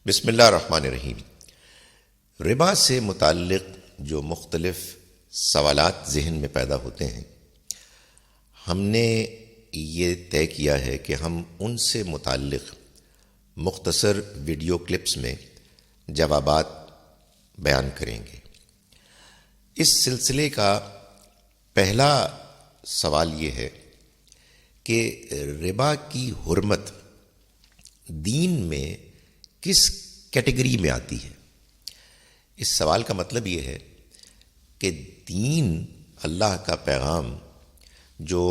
بسم اللہ الرحمن الرحیم۔ ربا سے متعلق جو مختلف سوالات ذہن میں پیدا ہوتے ہیں، ہم نے یہ طے کیا ہے کہ ہم ان سے متعلق مختصر ویڈیو کلپس میں جوابات بیان کریں گے۔ اس سلسلے کا پہلا سوال یہ ہے کہ ربا کی حرمت دین میں کس کیٹیگری میں آتی ہے؟ اس سوال کا مطلب یہ ہے کہ دین، اللہ کا پیغام جو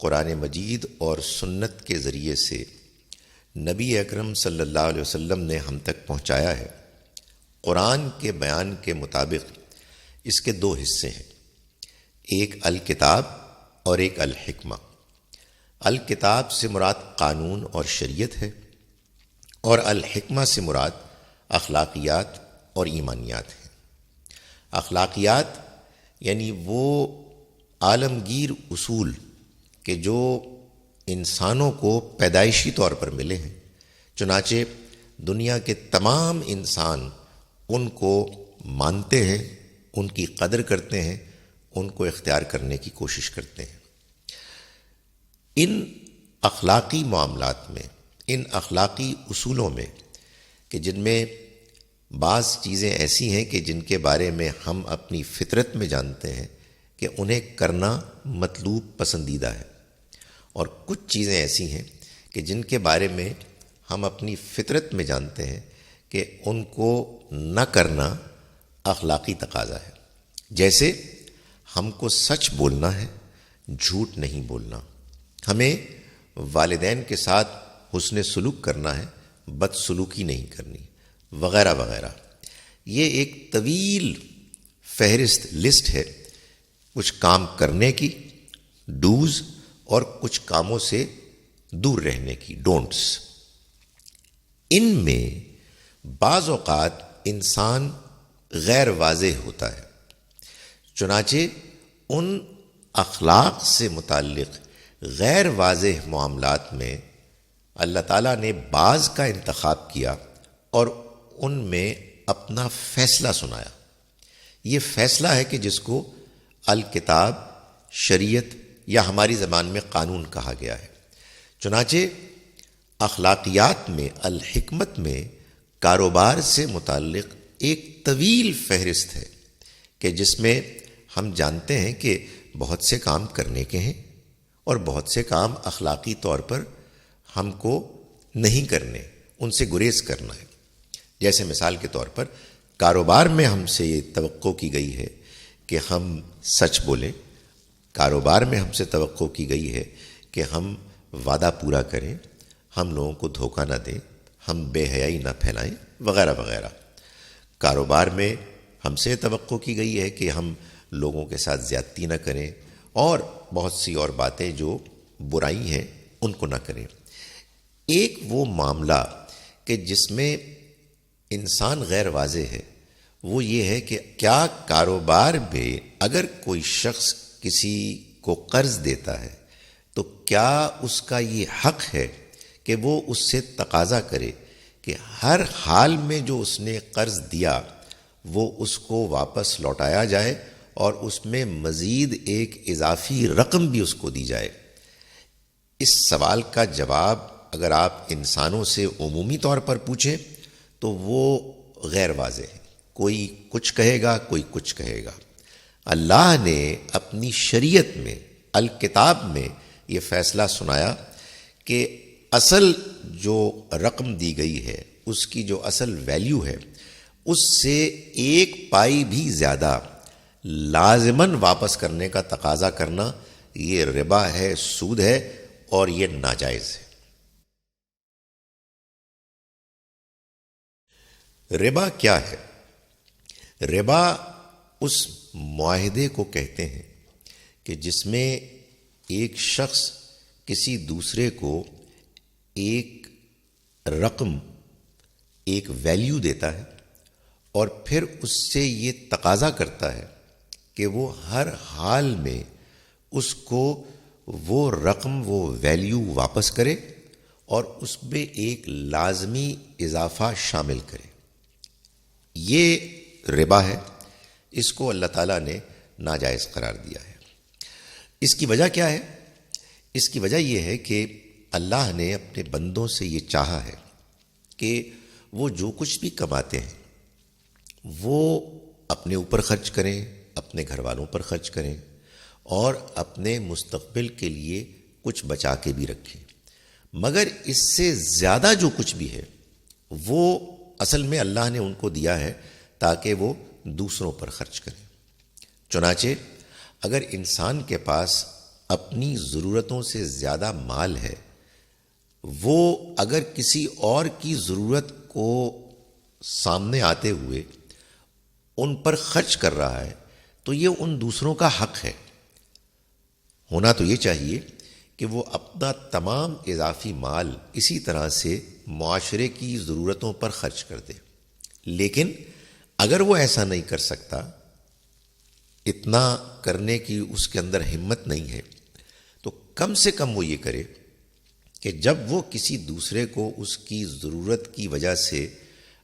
قرآن مجید اور سنت کے ذریعے سے نبی اکرم صلی اللہ علیہ وسلم نے ہم تک پہنچایا ہے، قرآن کے بیان کے مطابق اس کے دو حصے ہیں، ایک الکتاب اور ایک الحکمہ۔ الکتاب سے مراد قانون اور شریعت ہے، اور الحکمہ سے مراد اخلاقیات اور ایمانیات ہیں۔ اخلاقیات یعنی وہ عالمگیر اصول کہ جو انسانوں کو پیدائشی طور پر ملے ہیں، چنانچہ دنیا کے تمام انسان ان کو مانتے ہیں، ان کی قدر کرتے ہیں، ان کو اختیار کرنے کی کوشش کرتے ہیں۔ ان اخلاقی معاملات میں، ان اخلاقی اصولوں میں کہ جن میں بعض چیزیں ایسی ہیں کہ جن کے بارے میں ہم اپنی فطرت میں جانتے ہیں کہ انہیں کرنا مطلوب پسندیدہ ہے، اور کچھ چیزیں ایسی ہیں کہ جن کے بارے میں ہم اپنی فطرت میں جانتے ہیں کہ ان کو نہ کرنا اخلاقی تقاضا ہے۔ جیسے ہم کو سچ بولنا ہے، جھوٹ نہیں بولنا، ہمیں والدین کے ساتھ حسن سلوک کرنا ہے، بد سلوکی نہیں کرنی، وغیرہ وغیرہ۔ یہ ایک طویل فہرست لسٹ ہے کچھ کام کرنے کی، ڈوز، اور کچھ کاموں سے دور رہنے کی، ڈونٹس۔ ان میں بعض اوقات انسان غیر واضح ہوتا ہے، چنانچہ ان اخلاق سے متعلق غیر واضح معاملات میں اللہ تعالیٰ نے بعض کا انتخاب کیا اور ان میں اپنا فیصلہ سنایا۔ یہ فیصلہ ہے کہ جس کو الکتاب، شریعت یا ہماری زبان میں قانون کہا گیا ہے۔ چنانچہ اخلاقیات میں، الحکمت میں، کاروبار سے متعلق ایک طویل فہرست ہے کہ جس میں ہم جانتے ہیں کہ بہت سے کام کرنے کے ہیں اور بہت سے کام اخلاقی طور پر ہم کو نہیں کرنے، ان سے گریز کرنا ہے۔ جیسے مثال کے طور پر کاروبار میں ہم سے یہ توقع کی گئی ہے کہ ہم سچ بولیں، کاروبار میں ہم سے توقع کی گئی ہے کہ ہم وعدہ پورا کریں، ہم لوگوں کو دھوکہ نہ دیں، ہم بے حیائی نہ پھیلائیں، وغیرہ وغیرہ۔ کاروبار میں ہم سے توقع کی گئی ہے کہ ہم لوگوں کے ساتھ زیادتی نہ کریں، اور بہت سی اور باتیں جو برائی ہیں ان کو نہ کریں۔ ایک وہ معاملہ کہ جس میں انسان غیر واضح ہے، وہ یہ ہے کہ کیا کاروبار میں اگر کوئی شخص کسی کو قرض دیتا ہے تو کیا اس کا یہ حق ہے کہ وہ اس سے تقاضا کرے کہ ہر حال میں جو اس نے قرض دیا وہ اس کو واپس لوٹایا جائے اور اس میں مزید ایک اضافی رقم بھی اس کو دی جائے؟ اس سوال کا جواب اگر آپ انسانوں سے عمومی طور پر پوچھیں تو وہ غیر واضح ہے، کوئی کچھ کہے گا، کوئی کچھ کہے گا۔ اللہ نے اپنی شریعت میں، الکتاب میں یہ فیصلہ سنایا کہ اصل جو رقم دی گئی ہے، اس کی جو اصل ویلیو ہے، اس سے ایک پائی بھی زیادہ لازماً واپس کرنے کا تقاضا کرنا یہ ربا ہے، سود ہے، اور یہ ناجائز ہے۔ ربا کیا ہے؟ ربا اس معاہدے کو کہتے ہیں کہ جس میں ایک شخص کسی دوسرے کو ایک رقم، ایک ویلیو دیتا ہے، اور پھر اس سے یہ تقاضا کرتا ہے کہ وہ ہر حال میں اس کو وہ رقم، وہ ویلیو واپس کرے، اور اس میں ایک لازمی اضافہ شامل کرے، یہ ربا ہے، اس کو اللہ تعالیٰ نے ناجائز قرار دیا ہے۔ اس کی وجہ کیا ہے؟ اس کی وجہ یہ ہے کہ اللہ نے اپنے بندوں سے یہ چاہا ہے کہ وہ جو کچھ بھی کماتے ہیں وہ اپنے اوپر خرچ کریں، اپنے گھر والوں پر خرچ کریں، اور اپنے مستقبل کے لیے کچھ بچا کے بھی رکھیں، مگر اس سے زیادہ جو کچھ بھی ہے وہ اصل میں اللہ نے ان کو دیا ہے تاکہ وہ دوسروں پر خرچ کریں۔ چنانچہ اگر انسان کے پاس اپنی ضرورتوں سے زیادہ مال ہے، وہ اگر کسی اور کی ضرورت کو سامنے آتے ہوئے ان پر خرچ کر رہا ہے تو یہ ان دوسروں کا حق ہے۔ ہونا تو یہ چاہیے کہ وہ اپنا تمام اضافی مال اسی طرح سے معاشرے کی ضرورتوں پر خرچ کر دے، لیکن اگر وہ ایسا نہیں کر سکتا، اتنا کرنے کی اس کے اندر ہمت نہیں ہے، تو کم سے کم وہ یہ کرے کہ جب وہ کسی دوسرے کو اس کی ضرورت کی وجہ سے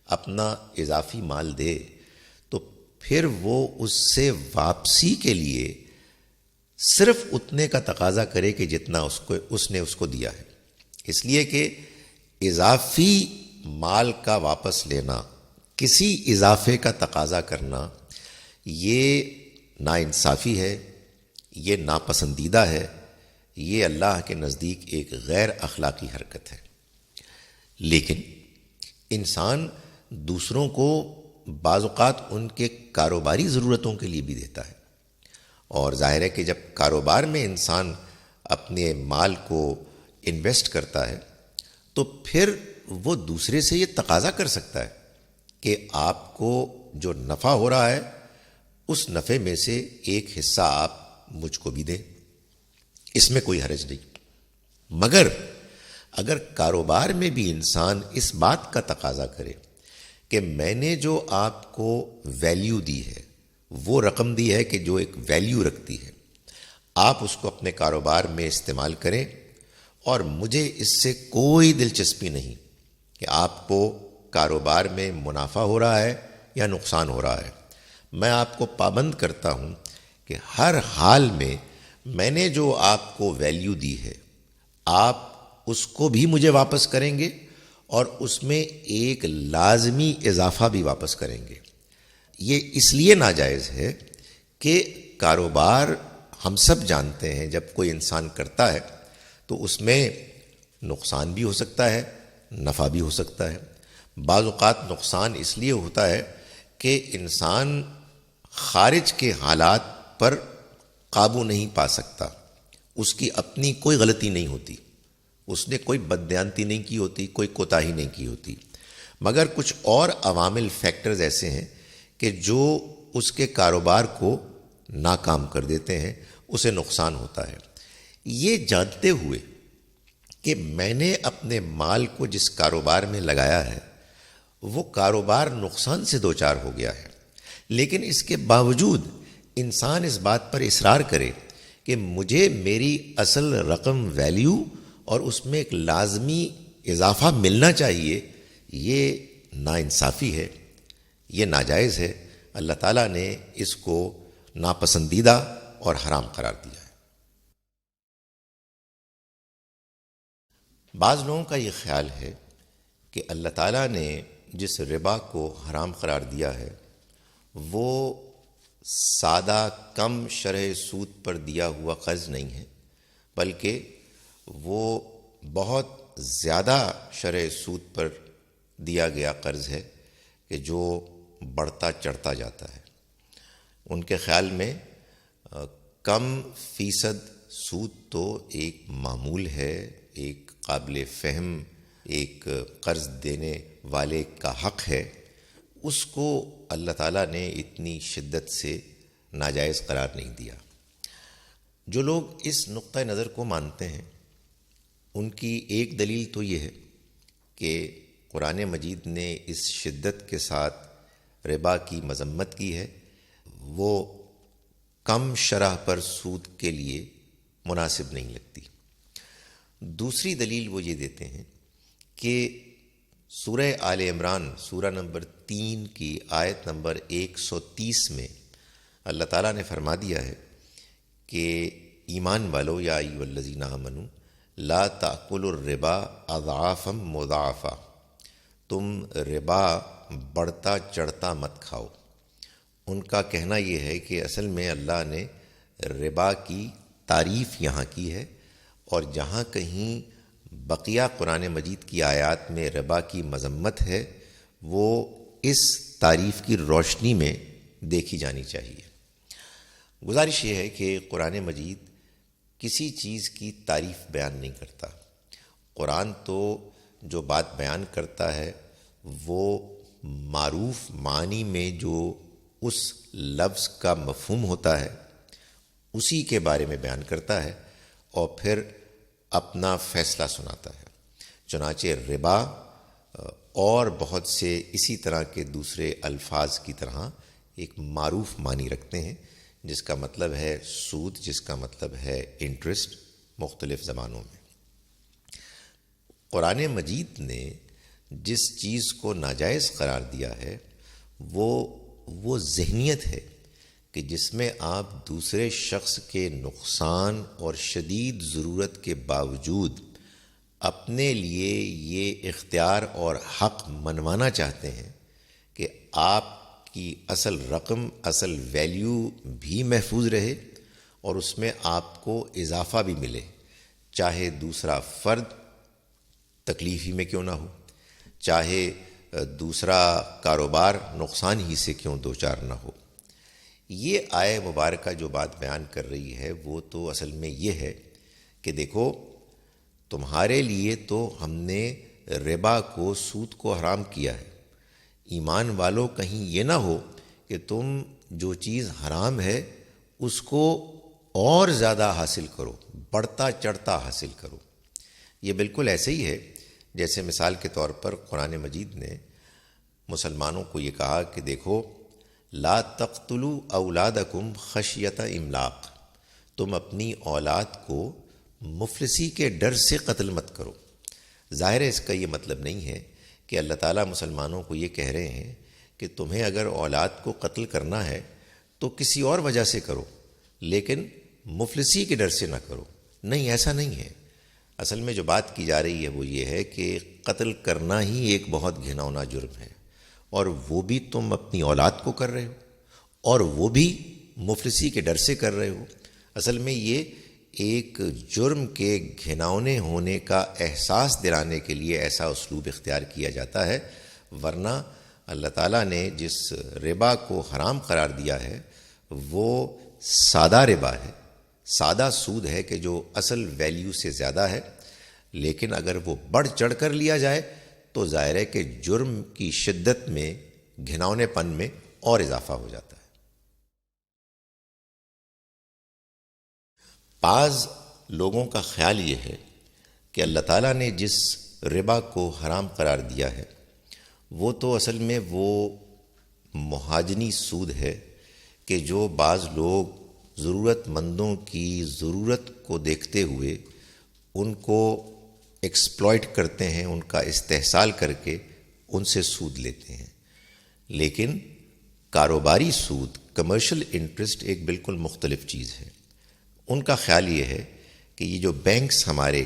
اپنا اضافی مال دے تو پھر وہ اس سے واپسی کے لیے صرف اتنے کا تقاضا کرے کہ جتنا اس نے اس کو دیا ہے، اس لیے کہ اضافی مال کا واپس لینا، کسی اضافے کا تقاضا کرنا، یہ ناانصافی ہے، یہ ناپسندیدہ ہے، یہ اللہ کے نزدیک ایک غیر اخلاقی حرکت ہے۔ لیکن انسان دوسروں کو بعض اوقات ان کے کاروباری ضرورتوں کے لیے بھی دیتا ہے، اور ظاہر ہے کہ جب کاروبار میں انسان اپنے مال کو انویسٹ کرتا ہے تو پھر وہ دوسرے سے یہ تقاضا کر سکتا ہے کہ آپ کو جو نفع ہو رہا ہے اس نفع میں سے ایک حصہ آپ مجھ کو بھی دیں، اس میں کوئی حرج نہیں۔ مگر اگر کاروبار میں بھی انسان اس بات کا تقاضا کرے کہ میں نے جو آپ کو ویلیو دی ہے، وہ رقم دی ہے کہ جو ایک ویلیو رکھتی ہے، آپ اس کو اپنے کاروبار میں استعمال کریں، اور مجھے اس سے کوئی دلچسپی نہیں کہ آپ کو کاروبار میں منافع ہو رہا ہے یا نقصان ہو رہا ہے، میں آپ کو پابند کرتا ہوں کہ ہر حال میں نے جو آپ کو ویلیو دی ہے آپ اس کو بھی مجھے واپس کریں گے، اور اس میں ایک لازمی اضافہ بھی واپس کریں گے۔ یہ اس لیے ناجائز ہے کہ کاروبار ہم سب جانتے ہیں جب کوئی انسان کرتا ہے تو اس میں نقصان بھی ہو سکتا ہے، نفع بھی ہو سکتا ہے۔ بعض اوقات نقصان اس لیے ہوتا ہے کہ انسان خارج کے حالات پر قابو نہیں پا سکتا، اس کی اپنی کوئی غلطی نہیں ہوتی، اس نے کوئی بددیانتی نہیں کی ہوتی، کوئی کوتاہی نہیں کی ہوتی، مگر کچھ اور عوامل فیکٹرز ایسے ہیں کہ جو اس کے کاروبار کو ناکام کر دیتے ہیں، اسے نقصان ہوتا ہے۔ یہ جانتے ہوئے کہ میں نے اپنے مال کو جس کاروبار میں لگایا ہے وہ کاروبار نقصان سے دوچار ہو گیا ہے، لیکن اس کے باوجود انسان اس بات پر اصرار کرے کہ مجھے میری اصل رقم ویلیو اور اس میں ایک لازمی اضافہ ملنا چاہیے، یہ ناانصافی ہے، یہ ناجائز ہے۔ اللہ تعالیٰ نے اس کو ناپسندیدہ اور حرام قرار دیا ہے۔ بعض لوگوں کا یہ خیال ہے کہ اللہ تعالیٰ نے جس ربا کو حرام قرار دیا ہے وہ سادہ کم شرح سود پر دیا ہوا قرض نہیں ہے، بلکہ وہ بہت زیادہ شرح سود پر دیا گیا قرض ہے کہ جو بڑھتا چڑھتا جاتا ہے۔ ان کے خیال میں کم فیصد سود تو ایک معمول ہے، ایک قابل فہم ایک قرض دینے والے کا حق ہے، اس کو اللہ تعالیٰ نے اتنی شدت سے ناجائز قرار نہیں دیا۔ جو لوگ اس نقطہ نظر کو مانتے ہیں ان کی ایک دلیل تو یہ ہے کہ قرآن مجید نے اس شدت کے ساتھ ربا کی مذمت کی ہے، وہ کم شرح پر سود کے لیے مناسب نہیں لگتی۔ دوسری دلیل وہ یہ دیتے ہیں کہ سورہ آل عمران سورہ نمبر 3 کی آیت نمبر 130 میں اللہ تعالیٰ نے فرما دیا ہے کہ ایمان والو یا ایھا الذین آمنوا لا تأکلوا الربا اضعافا مضاعفا، تم ربا بڑھتا چڑھتا مت کھاؤ۔ ان کا کہنا یہ ہے کہ اصل میں اللہ نے ربا کی تعریف یہاں کی ہے، اور جہاں کہیں بقیہ قرآن مجید کی آیات میں ربا کی مذمت ہے وہ اس تعریف کی روشنی میں دیکھی جانی چاہیے۔ گزارش یہ ہے کہ قرآن مجید کسی چیز کی تعریف بیان نہیں کرتا۔ قرآن تو جو بات بیان کرتا ہے وہ معروف معنی میں جو اس لفظ کا مفہوم ہوتا ہے اسی کے بارے میں بیان کرتا ہے اور پھر اپنا فیصلہ سناتا ہے۔ چنانچہ ربا اور بہت سے اسی طرح کے دوسرے الفاظ کی طرح ایک معروف معنی رکھتے ہیں، جس کا مطلب ہے سود، جس کا مطلب ہے انٹرسٹ، مختلف زبانوں میں۔ قرآن مجید نے جس چیز کو ناجائز قرار دیا ہے وہ ذہنیت ہے کہ جس میں آپ دوسرے شخص کے نقصان اور شدید ضرورت کے باوجود اپنے لیے یہ اختیار اور حق منوانا چاہتے ہیں کہ آپ کی اصل رقم، اصل ویلیو بھی محفوظ رہے اور اس میں آپ کو اضافہ بھی ملے، چاہے دوسرا فرد تکلیف ہی میں کیوں نہ ہو، چاہے دوسرا کاروبار نقصان ہی سے کیوں دوچار نہ ہو۔ یہ آیہ مبارکہ جو بات بیان کر رہی ہے وہ تو اصل میں یہ ہے کہ دیکھو، تمہارے لیے تو ہم نے ربا کو، سود کو حرام کیا ہے۔ ایمان والو کہیں یہ نہ ہو کہ تم جو چیز حرام ہے اس کو اور زیادہ حاصل کرو، بڑھتا چڑھتا حاصل کرو۔ یہ بالکل ایسے ہی ہے جیسے مثال کے طور پر قرآن مجید نے مسلمانوں کو یہ کہا کہ دیکھو، لا تقتلوا اولادکم خشیۃ املاق، تم اپنی اولاد کو مفلسی کے ڈر سے قتل مت کرو۔ ظاہر ہے اس کا یہ مطلب نہیں ہے کہ اللہ تعالیٰ مسلمانوں کو یہ کہہ رہے ہیں کہ تمہیں اگر اولاد کو قتل کرنا ہے تو کسی اور وجہ سے کرو، لیکن مفلسی کے ڈر سے نہ کرو۔ نہیں، ایسا نہیں ہے۔ اصل میں جو بات کی جا رہی ہے وہ یہ ہے کہ قتل کرنا ہی ایک بہت گھناؤنا جرم ہے، اور وہ بھی تم اپنی اولاد کو کر رہے ہو، اور وہ بھی مفلسی کے ڈر سے کر رہے ہو۔ اصل میں یہ ایک جرم کے گھناؤنے ہونے کا احساس دلانے کے لیے ایسا اسلوب اختیار کیا جاتا ہے، ورنہ اللہ تعالیٰ نے جس ربا کو حرام قرار دیا ہے وہ سادہ ربا ہے، سادہ سود ہے کہ جو اصل ویلیو سے زیادہ ہے، لیکن اگر وہ بڑھ چڑھ کر لیا جائے تو ظاہر ہے کہ جرم کی شدت میں، گھناؤنے پن میں اور اضافہ ہو جاتا ہے۔ بعض لوگوں کا خیال یہ ہے کہ اللہ تعالیٰ نے جس ربا کو حرام قرار دیا ہے وہ تو اصل میں وہ مہاجنی سود ہے کہ جو بعض لوگ ضرورت مندوں کی ضرورت کو دیکھتے ہوئے ان کو ایکسپلائٹ کرتے ہیں، ان کا استحصال کر کے ان سے سود لیتے ہیں۔ لیکن کاروباری سود، کمرشل انٹرسٹ ایک بالکل مختلف چیز ہے۔ ان کا خیال یہ ہے کہ یہ جو بینکس ہمارے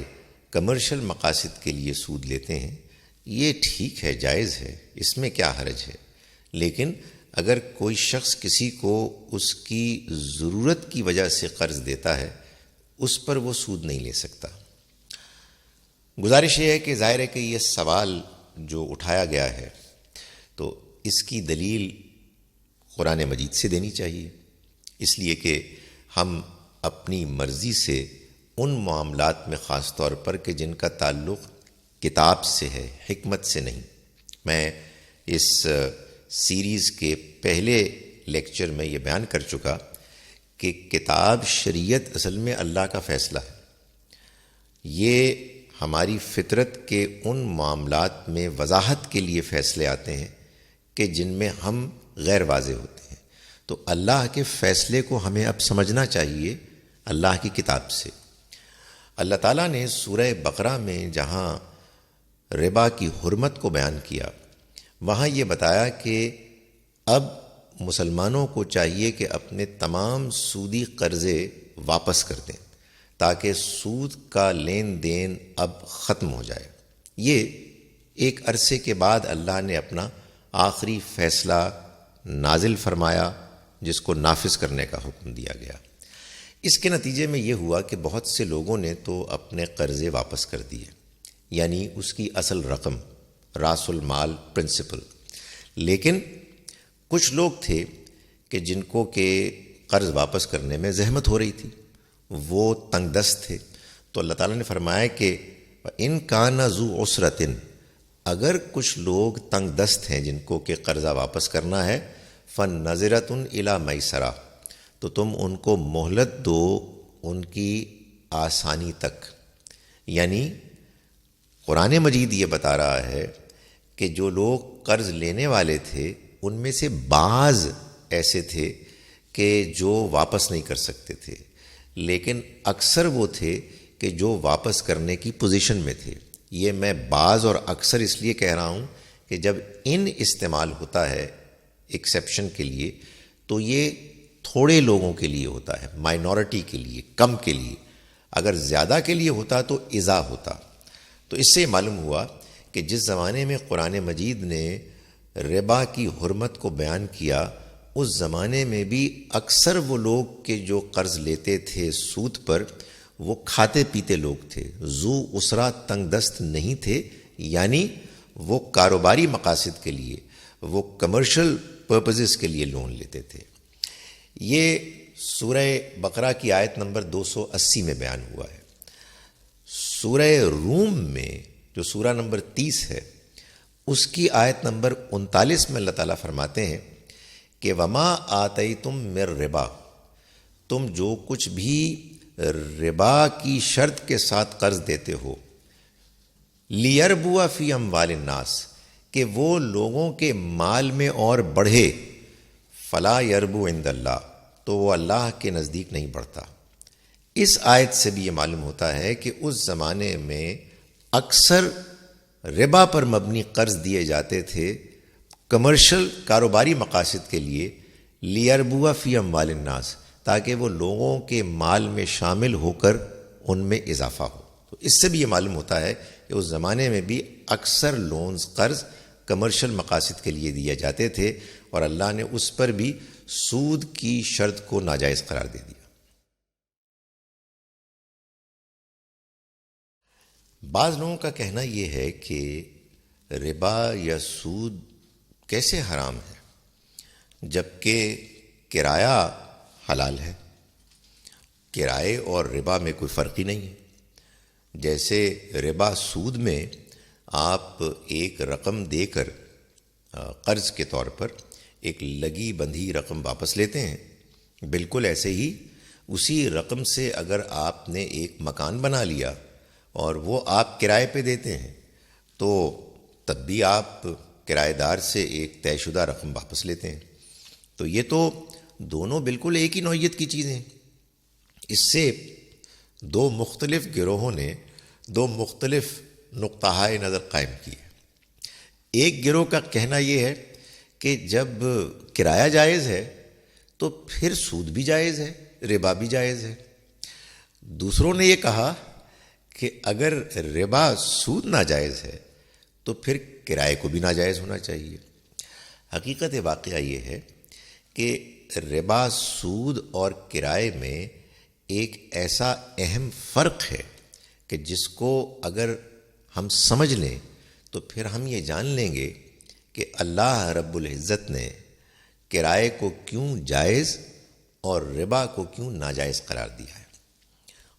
کمرشل مقاصد کے لیے سود لیتے ہیں یہ ٹھیک ہے، جائز ہے، اس میں کیا حرج ہے، لیکن اگر کوئی شخص کسی کو اس کی ضرورت کی وجہ سے قرض دیتا ہے اس پر وہ سود نہیں لے سکتا۔ گزارش یہ ہے کہ ظاہر ہے کہ یہ سوال جو اٹھایا گیا ہے تو اس کی دلیل قرآن مجید سے دینی چاہیے، اس لیے کہ ہم اپنی مرضی سے ان معاملات میں خاص طور پر کہ جن کا تعلق کتاب سے ہے، حکمت سے نہیں۔ میں اس سیریز کے پہلے لیکچر میں یہ بیان کر چکا کہ کتاب شریعت اصل میں اللہ کا فیصلہ ہے۔ یہ ہماری فطرت کے ان معاملات میں وضاحت کے لیے فیصلے آتے ہیں کہ جن میں ہم غیر واضح ہوتے ہیں، تو اللہ کے فیصلے کو ہمیں اب سمجھنا چاہیے اللہ کی کتاب سے۔ اللہ تعالیٰ نے سورہ بقرہ میں جہاں ربا کی حرمت کو بیان کیا، وہاں یہ بتایا کہ اب مسلمانوں کو چاہیے کہ اپنے تمام سودی قرضے واپس کر دیں تاکہ سود کا لین دین اب ختم ہو جائے۔ یہ ایک عرصے کے بعد اللہ نے اپنا آخری فیصلہ نازل فرمایا، جس کو نافذ کرنے کا حکم دیا گیا۔ اس کے نتیجے میں یہ ہوا کہ بہت سے لوگوں نے تو اپنے قرضے واپس کر دیے، یعنی اس کی اصل رقم، راس المال، پرنسپل۔ لیکن کچھ لوگ تھے کہ جن کو کہ قرض واپس کرنے میں زحمت ہو رہی تھی، وہ تنگ دست تھے، تو اللہ تعالیٰ نے فرمایا کہ ان کان ذو عسرۃ، اگر کچھ لوگ تنگ دست ہیں جن کو کہ قرضہ واپس کرنا ہے، فنظرۃ الی میسرہ، تو تم ان کو مہلت دو ان کی آسانی تک۔ یعنی قرآن مجید یہ بتا رہا ہے کہ جو لوگ قرض لینے والے تھے ان میں سے بعض ایسے تھے کہ جو واپس نہیں کر سکتے تھے، لیکن اکثر وہ تھے کہ جو واپس کرنے کی پوزیشن میں تھے۔ یہ میں بعض اور اکثر اس لیے کہہ رہا ہوں کہ جب ان استعمال ہوتا ہے ایکسیپشن کے لیے تو یہ تھوڑے لوگوں کے لیے ہوتا ہے، مائنورٹی کے لیے، کم کے لیے۔ اگر زیادہ کے لیے ہوتا تو اضاء ہوتا۔ تو اس سے معلوم ہوا کہ جس زمانے میں قرآن مجید نے ربا کی حرمت کو بیان کیا، اس زمانے میں بھی اکثر وہ لوگ کہ جو قرض لیتے تھے سود پر، وہ کھاتے پیتے لوگ تھے، ذو اسرا، تنگ دست نہیں تھے، یعنی وہ کاروباری مقاصد کے لیے، وہ کمرشل پرپزز کے لیے لون لیتے تھے۔ یہ سورہ بقرہ کی آیت نمبر 280 میں بیان ہوا ہے۔ سورہ روم میں جو سورہ نمبر 30 ہے، اس کی آیت نمبر 39 میں اللہ تعالیٰ فرماتے ہیں کہ وما آتیتم من ربا، تم جو کچھ بھی ربا کی شرط کے ساتھ قرض دیتے ہو، لیربوا فی اموال الناس، کہ وہ لوگوں کے مال میں اور بڑھے، فلا یربو عند اللہ، تو وہ اللہ کے نزدیک نہیں بڑھتا۔ اس آیت سے بھی یہ معلوم ہوتا ہے کہ اس زمانے میں اکثر ربا پر مبنی قرض دیے جاتے تھے کمرشل، کاروباری مقاصد کے لیے، لیربوا فی اموال الناس، تاکہ وہ لوگوں کے مال میں شامل ہو کر ان میں اضافہ ہو۔ تو اس سے بھی یہ معلوم ہوتا ہے کہ اس زمانے میں بھی اکثر لونز، قرض کمرشل مقاصد کے لیے دیے جاتے تھے، اور اللہ نے اس پر بھی سود کی شرط کو ناجائز قرار دے دیا۔ بعض لوگوں کا کہنا یہ ہے کہ ربا یا سود کیسے حرام ہے جبکہ کرایہ حلال ہے؟ کرائے اور ربا میں کوئی فرق ہی نہیں ہے۔ جیسے ربا، سود میں آپ ایک رقم دے کر قرض کے طور پر ایک لگی بندھی رقم واپس لیتے ہیں، بالکل ایسے ہی اسی رقم سے اگر آپ نے ایک مکان بنا لیا اور وہ آپ کرائے پہ دیتے ہیں تو تب بھی آپ کرایہ دار سے ایک طے شدہ رقم واپس لیتے ہیں۔ تو یہ تو دونوں بالکل ایک ہی نوعیت کی چیزیں ہیں۔ اس سے دو مختلف گروہوں نے دو مختلف نقطہ نظر قائم کیے۔ ایک گروہ کا کہنا یہ ہے کہ جب کرایہ جائز ہے تو پھر سود بھی جائز ہے، ربا بھی جائز ہے۔ دوسروں نے یہ کہا کہ اگر ربا، سود ناجائز ہے تو پھر کرائے کو بھی ناجائز ہونا چاہیے۔ حقیقت واقعہ یہ ہے کہ ربا، سود اور کرائے میں ایک ایسا اہم فرق ہے کہ جس کو اگر ہم سمجھ لیں تو پھر ہم یہ جان لیں گے کہ اللہ رب العزت نے کرائے کو کیوں جائز اور ربا کو کیوں ناجائز قرار دیا ہے۔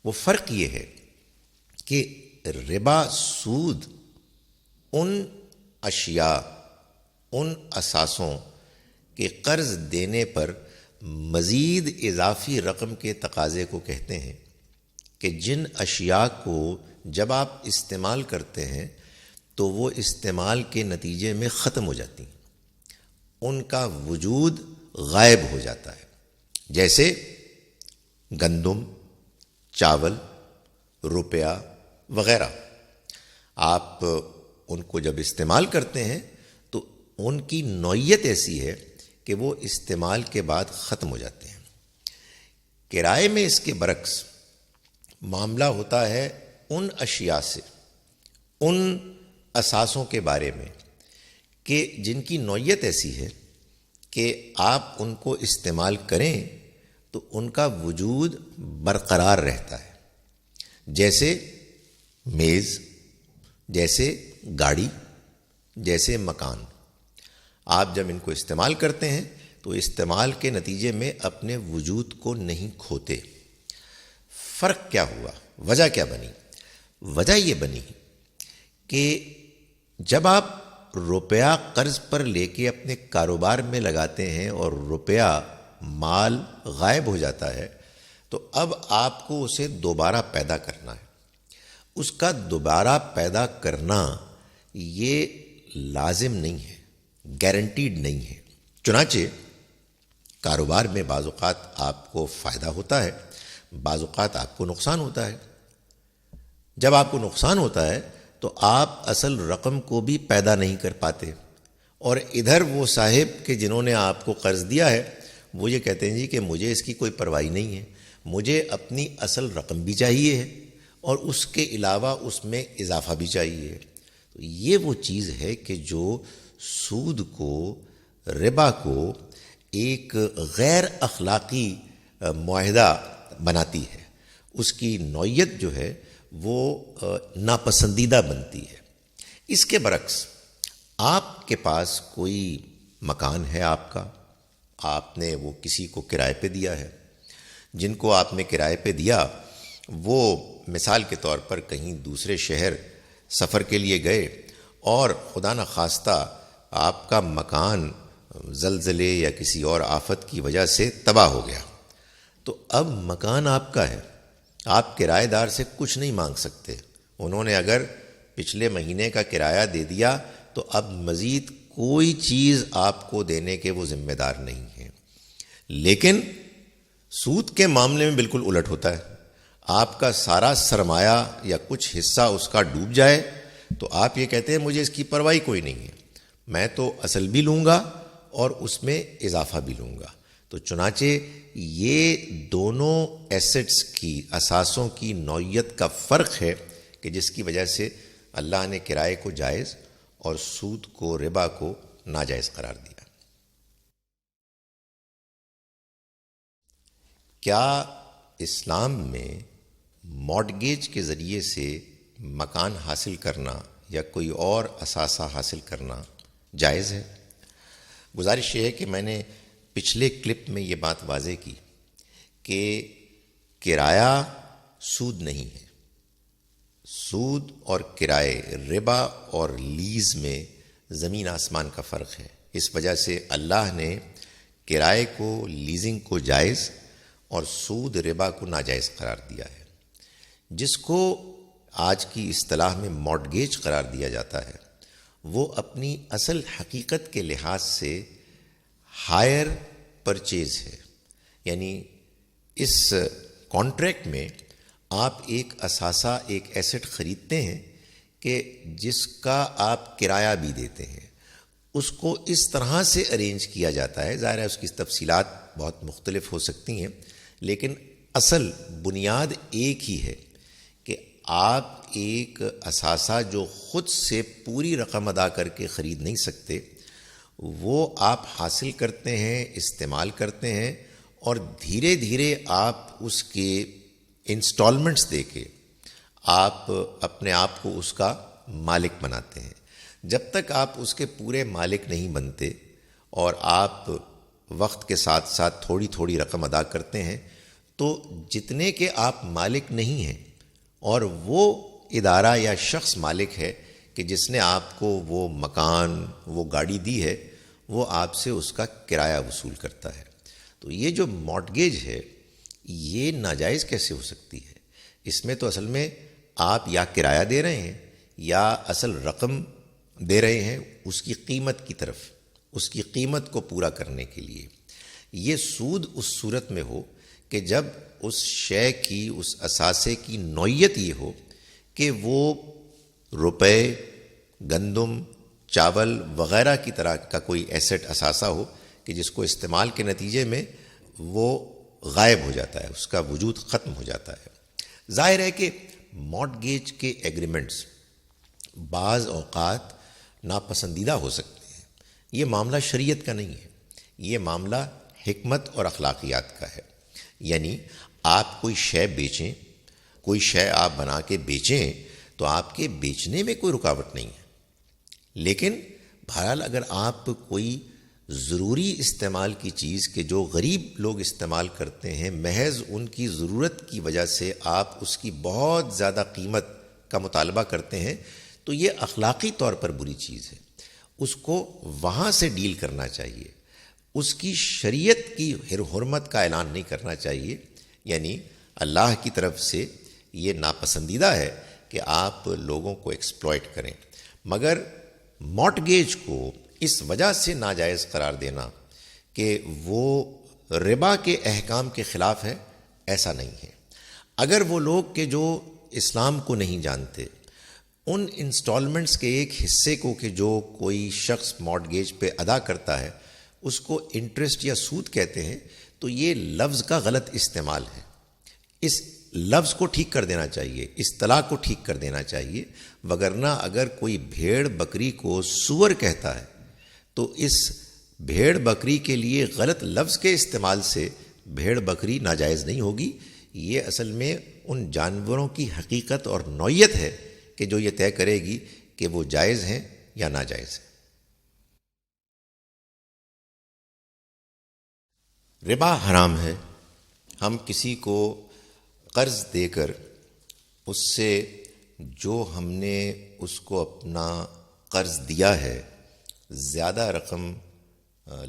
وہ فرق یہ ہے کہ ربا، سود ان اشیاء، ان اثاثوں کے قرض دینے پر مزید اضافی رقم کے تقاضے کو کہتے ہیں کہ جن اشیاء کو جب آپ استعمال کرتے ہیں تو وہ استعمال کے نتیجے میں ختم ہو جاتی ہیں، ان کا وجود غائب ہو جاتا ہے، جیسے گندم، چاول، روپیہ وغیرہ، آپ ان کو جب استعمال کرتے ہیں تو ان کی نوعیت ایسی ہے کہ وہ استعمال کے بعد ختم ہو جاتے ہیں۔ کرائے میں اس کے برعکس معاملہ ہوتا ہے ان اشیاء سے، ان اثاثوں کے بارے میں کہ جن کی نوعیت ایسی ہے کہ آپ ان کو استعمال کریں تو ان کا وجود برقرار رہتا ہے، جیسے میز، جیسے گاڑی، جیسے مکان۔ آپ جب ان کو استعمال کرتے ہیں تو استعمال کے نتیجے میں اپنے وجود کو نہیں کھوتے۔ فرق کیا ہوا؟ وجہ کیا بنی؟ وجہ یہ بنی کہ جب آپ روپیہ قرض پر لے کے اپنے کاروبار میں لگاتے ہیں اور روپیہ مال غائب ہو جاتا ہے تو اب آپ کو اسے دوبارہ پیدا کرنا ہے۔ اس کا دوبارہ پیدا کرنا یہ لازم نہیں ہے، گارنٹیڈ نہیں ہے۔ چنانچہ کاروبار میں بعض اوقات آپ کو فائدہ ہوتا ہے، بعض اوقات آپ کو نقصان ہوتا ہے۔ جب آپ کو نقصان ہوتا ہے تو آپ اصل رقم کو بھی پیدا نہیں کر پاتے، اور ادھر وہ صاحب کہ جنہوں نے آپ کو قرض دیا ہے وہ یہ کہتے ہیں جی کہ مجھے اس کی کوئی پرواہ نہیں ہے، مجھے اپنی اصل رقم بھی چاہیے ہے اور اس کے علاوہ اس میں اضافہ بھی چاہیے۔ تو یہ وہ چیز ہے کہ جو سود کو، ربا کو ایک غیر اخلاقی معاہدہ بناتی ہے، اس کی نوعیت جو ہے وہ ناپسندیدہ بنتی ہے۔ اس کے برعکس آپ کے پاس کوئی مکان ہے آپ نے وہ کسی کو کرائے پہ دیا ہے، جن کو آپ نے کرائے پہ دیا وہ مثال کے طور پر کہیں دوسرے شہر سفر کے لیے گئے اور خدا نخواستہ آپ کا مکان زلزلے یا کسی اور آفت کی وجہ سے تباہ ہو گیا، تو اب مکان آپ کا ہے، آپ کرائے دار سے کچھ نہیں مانگ سکتے۔ انہوں نے اگر پچھلے مہینے کا کرایہ دے دیا تو اب مزید کوئی چیز آپ کو دینے کے وہ ذمہ دار نہیں ہیں۔ لیکن سود کے معاملے میں بالکل الٹ ہوتا ہے، آپ کا سارا سرمایہ یا کچھ حصہ اس کا ڈوب جائے تو آپ یہ کہتے ہیں مجھے اس کی پرواہ کوئی نہیں ہے، میں تو اصل بھی لوں گا اور اس میں اضافہ بھی لوں گا۔ تو چنانچہ یہ دونوں ایسٹس کی، اثاثوں کی نوعیت کا فرق ہے کہ جس کی وجہ سے اللہ نے کرائے کو جائز اور سود کو، ربا کو ناجائز قرار دیا۔ کیا اسلام میں مارٹگیج کے ذریعے سے مکان حاصل کرنا یا کوئی اور اثاثہ حاصل کرنا جائز ہے؟ گزارش یہ ہے کہ میں نے پچھلے کلپ میں یہ بات واضح کی کہ کرایہ سود نہیں ہے۔ سود اور کرائے، ربا اور لیز میں زمین آسمان کا فرق ہے۔ اس وجہ سے اللہ نے کرائے کو، لیزنگ کو جائز اور سود، ربا کو ناجائز قرار دیا ہے۔ جس کو آج کی اصطلاح میں مارٹگیج قرار دیا جاتا ہے وہ اپنی اصل حقیقت کے لحاظ سے ہائر پرچیز ہے، یعنی اس کانٹریکٹ میں آپ ایک اثاثہ، ایک ایسٹ خریدتے ہیں کہ جس کا آپ کرایہ بھی دیتے ہیں۔ اس کو اس طرح سے ارینج کیا جاتا ہے، ظاہر ہے اس کی تفصیلات بہت مختلف ہو سکتی ہیں، لیکن اصل بنیاد ایک ہی ہے کہ آپ ایک اثاثہ جو خود سے پوری رقم ادا کر کے خرید نہیں سکتے، وہ آپ حاصل کرتے ہیں، استعمال کرتے ہیں، اور دھیرے دھیرے آپ اس کے انسٹالمنٹس دے کے آپ اپنے آپ کو اس کا مالک بناتے ہیں۔ جب تک آپ اس کے پورے مالک نہیں بنتے اور آپ وقت کے ساتھ ساتھ تھوڑی تھوڑی رقم ادا کرتے ہیں تو جتنے کے آپ مالک نہیں ہیں اور وہ ادارہ یا شخص مالک ہے کہ جس نے آپ کو وہ مکان، وہ گاڑی دی ہے، وہ آپ سے اس کا کرایہ وصول کرتا ہے۔ تو یہ جو مارٹگیج ہے یہ ناجائز کیسے ہو سکتی ہے؟ اس میں تو اصل میں آپ یا کرایہ دے رہے ہیں یا اصل رقم دے رہے ہیں اس کی قیمت کی طرف، اس کی قیمت کو پورا کرنے کے لیے۔ یہ سود اس صورت میں ہو کہ جب اس شے کی، اس اثاثے کی نوعیت یہ ہو کہ وہ روپے، گندم، چاول وغیرہ کی طرح کا کوئی ایسٹ اثاثہ ہو کہ جس کو استعمال کے نتیجے میں وہ غائب ہو جاتا ہے، اس کا وجود ختم ہو جاتا ہے۔ ظاہر ہے کہ مارٹگیج کے ایگریمنٹس بعض اوقات ناپسندیدہ ہو سکتے ہیں۔ یہ معاملہ شریعت کا نہیں ہے، یہ معاملہ حکمت اور اخلاقیات کا ہے۔ یعنی آپ کوئی شے بیچیں، کوئی شے آپ بنا کے بیچیں تو آپ کے بیچنے میں کوئی رکاوٹ نہیں ہے، لیکن بہرحال اگر آپ کوئی ضروری استعمال کی چیز کہ جو غریب لوگ استعمال کرتے ہیں، محض ان کی ضرورت کی وجہ سے آپ اس کی بہت زیادہ قیمت کا مطالبہ کرتے ہیں تو یہ اخلاقی طور پر بری چیز ہے۔ اس کو وہاں سے ڈیل کرنا چاہیے، اس کی شریعت کی حرمت کا اعلان نہیں کرنا چاہیے۔ یعنی اللہ کی طرف سے یہ ناپسندیدہ ہے کہ آپ لوگوں کو ایکسپلائٹ کریں، مگر مارٹگیج کو اس وجہ سے ناجائز قرار دینا کہ وہ ربا کے احکام کے خلاف ہے، ایسا نہیں ہے۔ اگر وہ لوگ کہ جو اسلام کو نہیں جانتے ان انسٹالمنٹس کے ایک حصے کو کہ جو کوئی شخص مارٹگیج پہ ادا کرتا ہے اس کو انٹرسٹ یا سود کہتے ہیں، تو یہ لفظ کا غلط استعمال ہے۔ اس لفظ کو ٹھیک کر دینا چاہیے، اصطلاح کو ٹھیک کر دینا چاہیے، وگرنہ اگر کوئی بھیڑ بکری کو سور کہتا ہے تو اس بھیڑ بکری کے لیے غلط لفظ کے استعمال سے بھیڑ بکری ناجائز نہیں ہوگی۔ یہ اصل میں ان جانوروں کی حقیقت اور نوعیت ہے کہ جو یہ طے کرے گی کہ وہ جائز ہیں یا ناجائز ہیں۔ ربا حرام ہے۔ ہم کسی کو قرض دے کر اس سے جو ہم نے اس کو اپنا قرض دیا ہے زیادہ رقم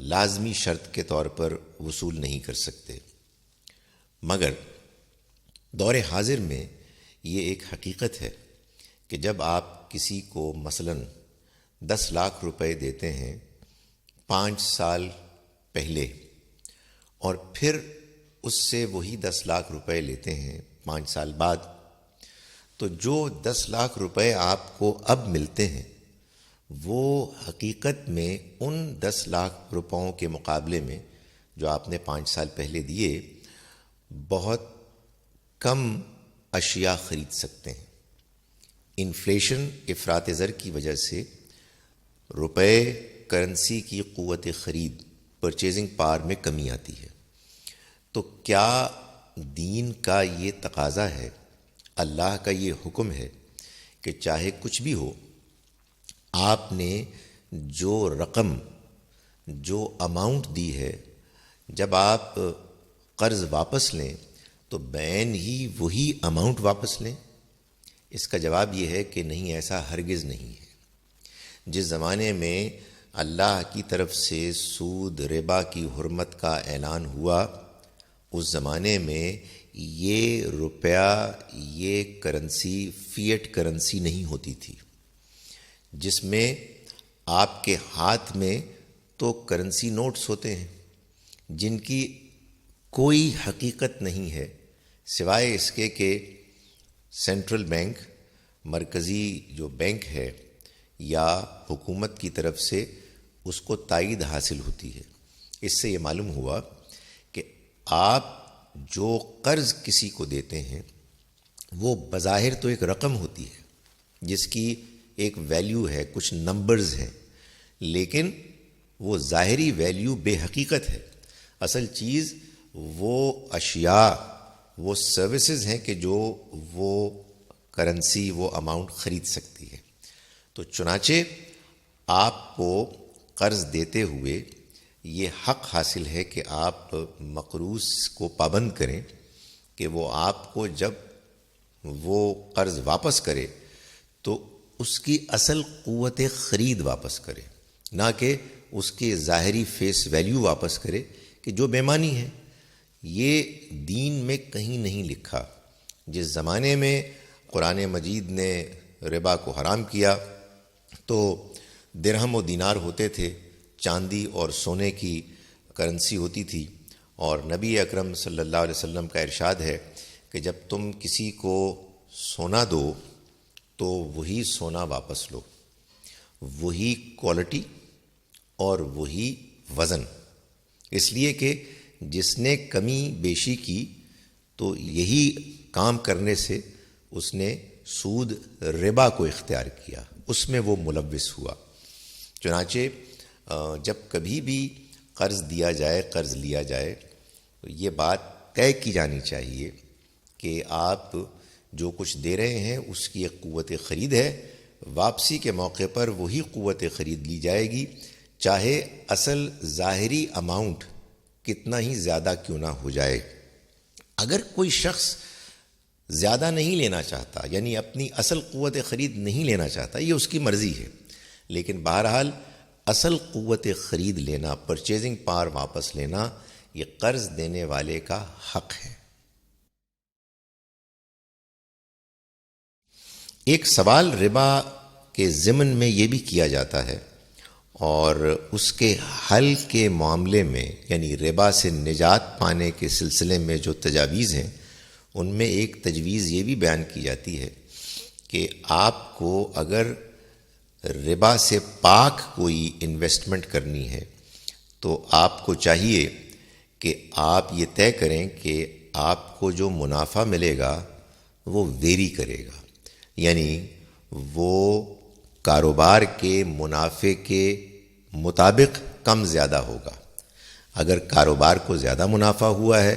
لازمی شرط کے طور پر وصول نہیں کر سکتے، مگر دور حاضر میں یہ ایک حقیقت ہے کہ جب آپ کسی کو مثلاً 10 لاکھ روپے دیتے ہیں 5 سال پہلے اور پھر اس سے وہی 10 لاکھ روپے لیتے ہیں 5 سال بعد، تو جو 10 لاکھ روپے آپ کو اب ملتے ہیں وہ حقیقت میں ان 10 لاکھ روپوں کے مقابلے میں جو آپ نے 5 سال پہلے دیے بہت کم اشیاء خرید سکتے ہیں۔ انفلیشن، افراط زر کی وجہ سے روپے کرنسی کی قوت خرید، پرچیزنگ پاور میں کمی آتی ہے۔ تو کیا دین کا یہ تقاضا ہے، اللہ کا یہ حکم ہے کہ چاہے کچھ بھی ہو آپ نے جو رقم، جو اماؤنٹ دی ہے، جب آپ قرض واپس لیں تو بعین ہی وہی اماؤنٹ واپس لیں؟ اس کا جواب یہ ہے کہ نہیں، ایسا ہرگز نہیں ہے۔ جس زمانے میں اللہ کی طرف سے سود، ربا کی حرمت کا اعلان ہوا، اس زمانے میں یہ روپیہ، یہ کرنسی فیٹ کرنسی نہیں ہوتی تھی، جس میں آپ کے ہاتھ میں تو کرنسی نوٹس ہوتے ہیں جن کی کوئی حقیقت نہیں ہے سوائے اس کے کہ سینٹرل بینک، مرکزی جو بینک ہے یا حکومت کی طرف سے اس کو تائید حاصل ہوتی ہے۔ اس سے یہ معلوم ہوا کہ آپ جو قرض کسی کو دیتے ہیں وہ بظاہر تو ایک رقم ہوتی ہے جس کی ایک ویلیو ہے، کچھ نمبرز ہیں، لیکن وہ ظاہری ویلیو بے حقیقت ہے۔ اصل چیز وہ اشیاء، وہ سروسز ہیں کہ جو وہ کرنسی، وہ اماؤنٹ خرید سکتی ہے۔ تو چنانچہ آپ کو قرض دیتے ہوئے یہ حق حاصل ہے کہ آپ مقروض کو پابند کریں کہ وہ آپ کو جب وہ قرض واپس کرے تو اس کی اصل قوت خرید واپس کرے، نہ کہ اس کے ظاہری فیس ویلیو واپس کرے کہ جو بےمانی ہے۔ یہ دین میں کہیں نہیں لکھا۔ جس زمانے میں قرآن مجید نے ربا کو حرام کیا تو درہم و دینار ہوتے تھے، چاندی اور سونے کی کرنسی ہوتی تھی، اور نبی اکرم صلی اللہ علیہ وسلم کا ارشاد ہے کہ جب تم کسی کو سونا دو تو وہی سونا واپس لو، وہی کوالٹی اور وہی وزن، اس لیے کہ جس نے کمی بیشی کی تو یہی کام کرنے سے اس نے سود ربا کو اختیار کیا، اس میں وہ ملوث ہوا۔ چنانچہ جب کبھی بھی قرض دیا جائے، قرض لیا جائے، تو یہ بات طے کی جانی چاہیے کہ آپ جو کچھ دے رہے ہیں اس کی ایک قوت خرید ہے، واپسی کے موقع پر وہی قوت خرید لی جائے گی، چاہے اصل ظاہری اماؤنٹ کتنا ہی زیادہ کیوں نہ ہو جائے۔ اگر کوئی شخص زیادہ نہیں لینا چاہتا، یعنی اپنی اصل قوت خرید نہیں لینا چاہتا، یہ اس کی مرضی ہے، لیکن بہرحال اصل قوت خرید لینا، پرچیزنگ پاور واپس لینا، یہ قرض دینے والے کا حق ہے۔ ایک سوال ربا کے ضمن میں یہ بھی کیا جاتا ہے، اور اس کے حل کے معاملے میں، یعنی ربا سے نجات پانے کے سلسلے میں جو تجاویز ہیں، ان میں ایک تجویز یہ بھی بیان کی جاتی ہے کہ آپ کو اگر ربا سے پاک کوئی انویسٹمنٹ کرنی ہے تو آپ کو چاہیے کہ آپ یہ طے کریں کہ آپ کو جو منافع ملے گا وہ ویری کرے گا، یعنی وہ کاروبار کے منافع کے مطابق کم زیادہ ہوگا۔ اگر کاروبار کو زیادہ منافع ہوا ہے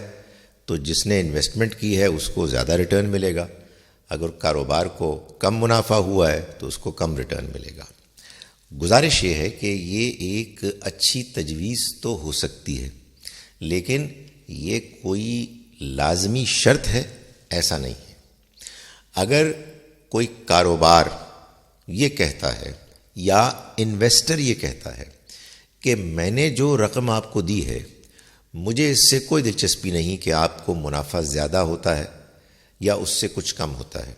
تو جس نے انویسٹمنٹ کی ہے اس کو زیادہ ریٹرن ملے گا، اگر کاروبار کو کم منافع ہوا ہے تو اس کو کم ریٹرن ملے گا۔ گزارش یہ ہے کہ یہ ایک اچھی تجویز تو ہو سکتی ہے، لیکن یہ کوئی لازمی شرط ہے ایسا نہیں ہے۔ اگر کوئی کاروبار یہ کہتا ہے یا انویسٹر یہ کہتا ہے کہ میں نے جو رقم آپ کو دی ہے، مجھے اس سے کوئی دلچسپی نہیں کہ آپ کو منافع زیادہ ہوتا ہے یا اس سے کچھ کم ہوتا ہے،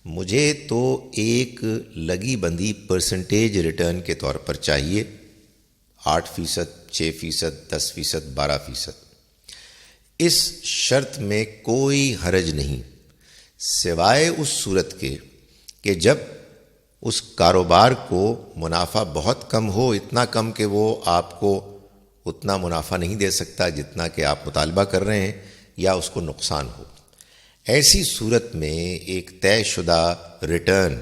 مجھے تو ایک لگی بندی پرسنٹیج ریٹرن کے طور پر چاہیے، 8%، 6%، 10%، 12%۔ اس شرط میں کوئی حرج نہیں، سوائے اس صورت کے کہ جب اس کاروبار کو منافع بہت کم ہو، اتنا کم کہ وہ آپ کو اتنا منافع نہیں دے سکتا جتنا کہ آپ مطالبہ کر رہے ہیں، یا اس کو نقصان ہو۔ ایسی صورت میں ایک طے شدہ ریٹرن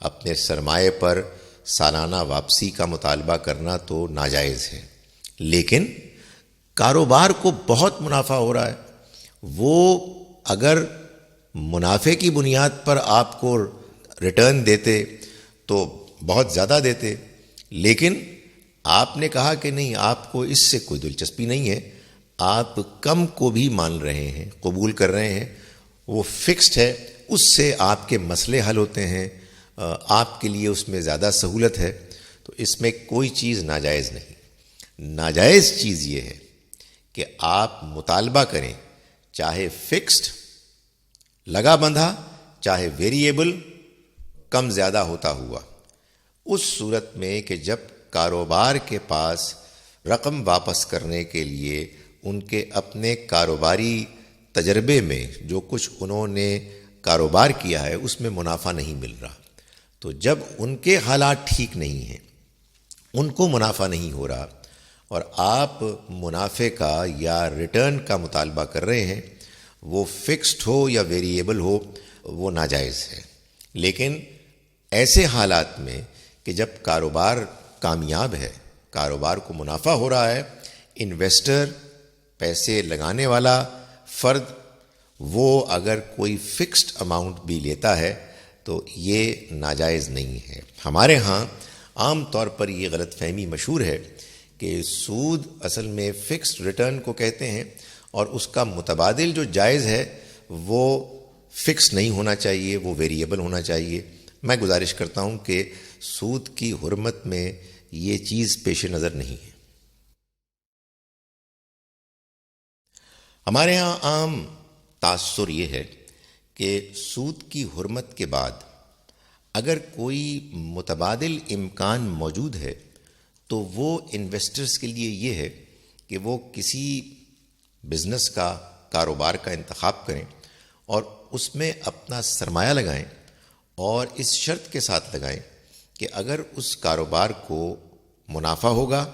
اپنے سرمایہ پر سالانہ واپسی کا مطالبہ کرنا تو ناجائز ہے، لیکن کاروبار کو بہت منافع ہو رہا ہے، وہ اگر منافع کی بنیاد پر آپ کو ریٹرن دیتے تو بہت زیادہ دیتے، لیکن آپ نے کہا کہ نہیں، آپ کو اس سے کوئی دلچسپی نہیں ہے، آپ کم کو بھی مان رہے ہیں، قبول کر رہے ہیں، وہ فکسڈ ہے، اس سے آپ کے مسئلے حل ہوتے ہیں، آپ کے لیے اس میں زیادہ سہولت ہے، تو اس میں کوئی چیز ناجائز نہیں۔ ناجائز چیز یہ ہے کہ آپ مطالبہ کریں، چاہے فکسڈ لگا بندھا، چاہے ویریبل کم زیادہ ہوتا ہوا، اس صورت میں کہ جب کاروبار کے پاس رقم واپس کرنے کے لیے ان کے اپنے کاروباری تجربے میں جو کچھ انہوں نے کاروبار کیا ہے اس میں منافع نہیں مل رہا، تو جب ان کے حالات ٹھیک نہیں ہیں، ان کو منافع نہیں ہو رہا، اور آپ منافع کا یا ریٹرن کا مطالبہ کر رہے ہیں، وہ فکسڈ ہو یا ویریبل ہو، وہ ناجائز ہے۔ لیکن ایسے حالات میں کہ جب کاروبار کامیاب ہے، کاروبار کو منافع ہو رہا ہے، انویسٹر، پیسے لگانے والا فرد، وہ اگر کوئی فکسڈ اماؤنٹ بھی لیتا ہے تو یہ ناجائز نہیں ہے۔ ہمارے ہاں عام طور پر یہ غلط فہمی مشہور ہے کہ سود اصل میں فکسڈ ریٹرن کو کہتے ہیں، اور اس کا متبادل جو جائز ہے وہ فکس نہیں ہونا چاہیے، وہ ویریبل ہونا چاہیے۔ میں گزارش کرتا ہوں کہ سود کی حرمت میں یہ چیز پیش نظر نہیں ہے۔ ہمارے ہاں عام تاثر یہ ہے کہ سود کی حرمت کے بعد اگر کوئی متبادل امکان موجود ہے تو وہ انویسٹرز کے لیے یہ ہے کہ وہ کسی بزنس کا، کاروبار کا انتخاب کریں اور اس میں اپنا سرمایہ لگائیں، اور اس شرط کے ساتھ لگائیں کہ اگر اس کاروبار کو منافع ہوگا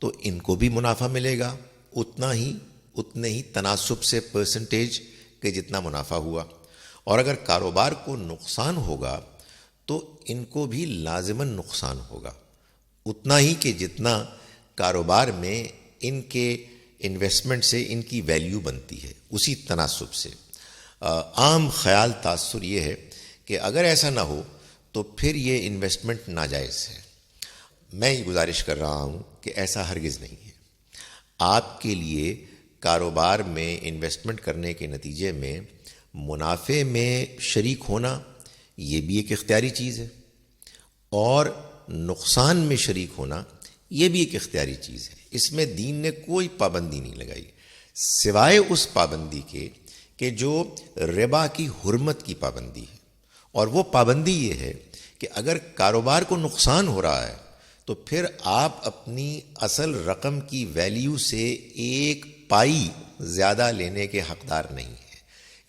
تو ان کو بھی منافع ملے گا، اتنے ہی تناسب سے پرسنٹیج کہ جتنا منافع ہوا، اور اگر کاروبار کو نقصان ہوگا تو ان کو بھی لازماً نقصان ہوگا، اتنا ہی کہ جتنا کاروبار میں ان کے انویسٹمنٹ سے ان کی ویلیو بنتی ہے، اسی تناسب سے۔ عام خیال تاثر یہ ہے کہ اگر ایسا نہ ہو تو پھر یہ انویسٹمنٹ ناجائز ہے۔ میں یہ گزارش کر رہا ہوں کہ ایسا ہرگز نہیں ہے۔ آپ کے لیے کاروبار میں انویسٹمنٹ کرنے کے نتیجے میں منافع میں شریک ہونا یہ بھی ایک اختیاری چیز ہے، اور نقصان میں شریک ہونا یہ بھی ایک اختیاری چیز ہے۔ اس میں دین نے کوئی پابندی نہیں لگائی، سوائے اس پابندی کے کہ جو ربا کی حرمت کی پابندی ہے، اور وہ پابندی یہ ہے کہ اگر کاروبار کو نقصان ہو رہا ہے تو پھر آپ اپنی اصل رقم کی ویلیو سے ایک پائی زیادہ لینے کے حقدار نہیں ہیں،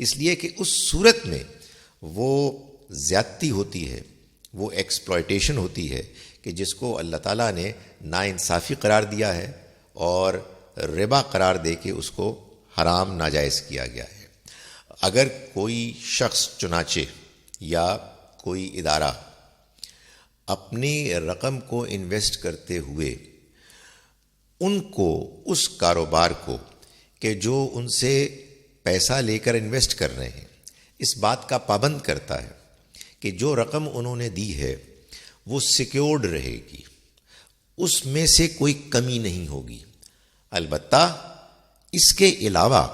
اس لیے کہ اس صورت میں وہ زیادتی ہوتی ہے، وہ ایکسپلائٹیشن ہوتی ہے کہ جس کو اللہ تعالیٰ نے ناانصافی قرار دیا ہے اور ربا قرار دے کے اس کو حرام ناجائز کیا گیا ہے۔ اگر کوئی شخص چنانچہ یا کوئی ادارہ اپنی رقم کو انویسٹ کرتے ہوئے ان کو، اس کاروبار کو کہ جو ان سے پیسہ لے کر انویسٹ کر رہے ہیں، اس بات کا پابند کرتا ہے کہ جو رقم انہوں نے دی ہے وہ سیکیورڈ رہے گی، اس میں سے کوئی کمی نہیں ہوگی، البتہ اس کے علاوہ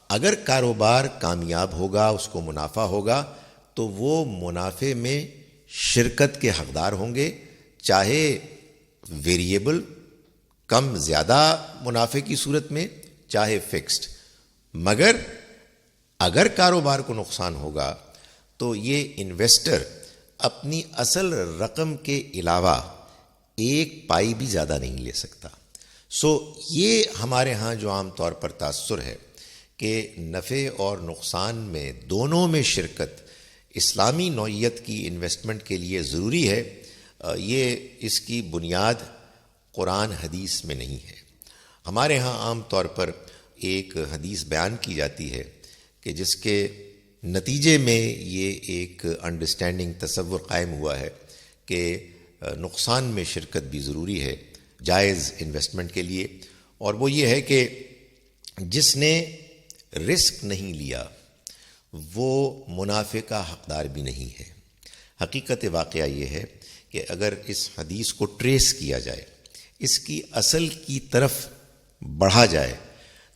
اگر کاروبار کامیاب ہوگا، اس کو منافع ہوگا، تو وہ منافع میں شرکت کے حقدار ہوں گے، چاہے ویریبل کم زیادہ منافع کی صورت میں، چاہے فکسڈ۔ مگر اگر کاروبار کو نقصان ہوگا تو یہ انویسٹر اپنی اصل رقم کے علاوہ ایک پائی بھی زیادہ نہیں لے سکتا۔ یہ ہمارے ہاں جو عام طور پر تاثر ہے کہ نفع اور نقصان میں دونوں میں شرکت اسلامی نوعیت کی انویسٹمنٹ کے لیے ضروری ہے، یہ اس کی بنیاد قرآن حدیث میں نہیں ہے۔ ہمارے ہاں عام طور پر ایک حدیث بیان کی جاتی ہے کہ جس کے نتیجے میں یہ ایک انڈرسٹینڈنگ، تصور قائم ہوا ہے کہ نقصان میں شرکت بھی ضروری ہے جائز انویسٹمنٹ کے لیے، اور وہ یہ ہے کہ جس نے رسک نہیں لیا وہ منافع کا حقدار بھی نہیں ہے۔ حقیقت واقعہ یہ ہے کہ اگر اس حدیث کو ٹریس کیا جائے، اس کی اصل کی طرف بڑھا جائے،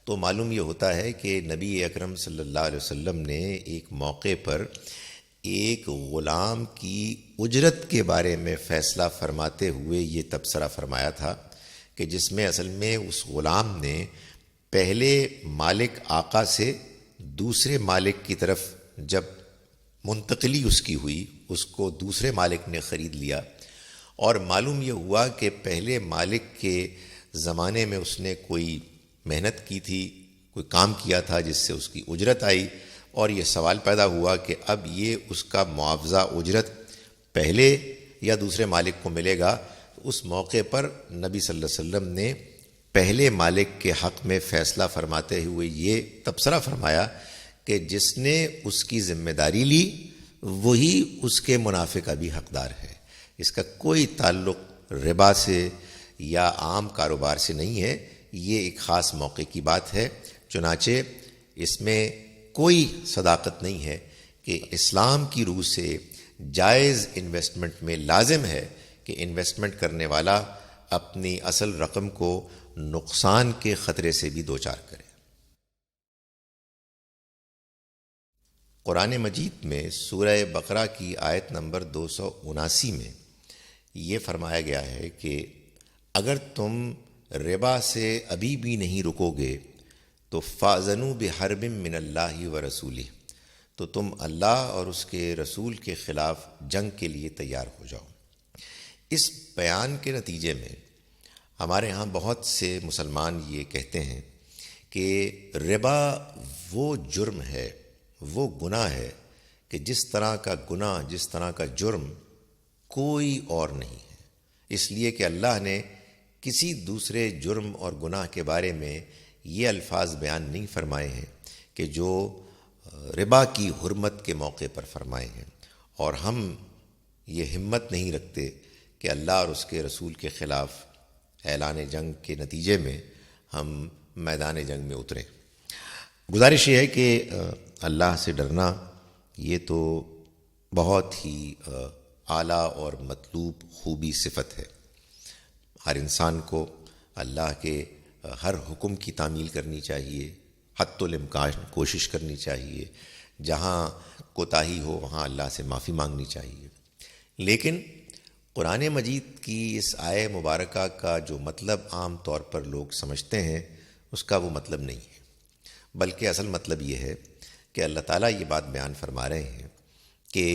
تو معلوم یہ ہوتا ہے کہ نبی اکرم صلی اللہ علیہ وسلم نے ایک موقع پر ایک غلام کی اجرت کے بارے میں فیصلہ فرماتے ہوئے یہ تبصرہ فرمایا تھا کہ جس میں اصل میں اس غلام نے پہلے مالک آقا سے دوسرے مالک کی طرف جب منتقلی اس کی ہوئی، اس کو دوسرے مالک نے خرید لیا، اور معلوم یہ ہوا کہ پہلے مالک کے زمانے میں اس نے کوئی محنت کی تھی، کوئی کام کیا تھا جس سے اس کی اجرت آئی، اور یہ سوال پیدا ہوا کہ اب یہ اس کا معاوضہ اجرت پہلے یا دوسرے مالک کو ملے گا۔ اس موقع پر نبی صلی اللہ علیہ وسلم نے پہلے مالک کے حق میں فیصلہ فرماتے ہوئے یہ تبصرہ فرمایا کہ جس نے اس کی ذمہ داری لی وہی اس کے منافع کا بھی حقدار ہے۔ اس کا کوئی تعلق ربا سے یا عام کاروبار سے نہیں ہے، یہ ایک خاص موقع کی بات ہے۔ چنانچہ اس میں کوئی صداقت نہیں ہے کہ اسلام کی روح سے جائز انویسٹمنٹ میں لازم ہے کہ انویسٹمنٹ کرنے والا اپنی اصل رقم کو نقصان کے خطرے سے بھی دوچار کرے۔ قرآن مجید میں سورہ بقرہ کی آیت نمبر 279 میں یہ فرمایا گیا ہے کہ اگر تم ربا سے ابھی بھی نہیں رکو گے تو فَأْذَنُوا بِحَرْبٍ مِّنَ اللَّهِ وَرَسُولِهِ، تو تم اللہ اور اس کے رسول کے خلاف جنگ کے لیے تیار ہو جاؤ۔ اس بیان کے نتیجے میں ہمارے ہاں بہت سے مسلمان یہ کہتے ہیں کہ ربا وہ جرم ہے، وہ گناہ ہے کہ جس طرح کا گناہ، جس طرح کا جرم کوئی اور نہیں ہے، اس لیے کہ اللہ نے کسی دوسرے جرم اور گناہ کے بارے میں یہ الفاظ بیان نہیں فرمائے ہیں کہ جو ربا کی حرمت کے موقع پر فرمائے ہیں، اور ہم یہ ہمت نہیں رکھتے کہ اللہ اور اس کے رسول کے خلاف اعلان جنگ کے نتیجے میں ہم میدان جنگ میں اتریں۔ گزارش یہ ہے کہ اللہ سے ڈرنا یہ تو بہت ہی اعلیٰ اور مطلوب خوبی صفت ہے۔ ہر انسان کو اللہ کے ہر حکم کی تعمیل کرنی چاہیے، حتی الامکان کوشش کرنی چاہیے، جہاں کوتاہی ہو وہاں اللہ سے معافی مانگنی چاہیے۔ لیکن قرآن مجید کی اس آیہ مبارکہ کا جو مطلب عام طور پر لوگ سمجھتے ہیں اس کا وہ مطلب نہیں ہے، بلکہ اصل مطلب یہ ہے کہ اللہ تعالیٰ یہ بات بیان فرما رہے ہیں کہ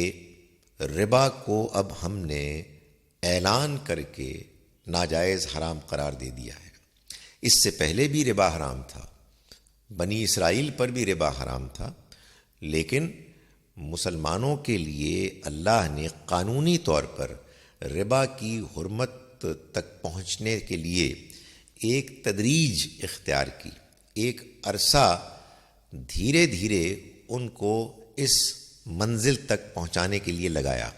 ربا کو اب ہم نے اعلان کر کے ناجائز حرام قرار دے دیا ہے۔ اس سے پہلے بھی ربا حرام تھا، بنی اسرائیل پر بھی ربا حرام تھا، لیکن مسلمانوں کے لیے اللہ نے قانونی طور پر ربا کی حرمت تک پہنچنے کے لیے ایک تدریج اختیار کی، ایک عرصہ دھیرے دھیرے ان کو اس منزل تک پہنچانے کے لیے لگایا۔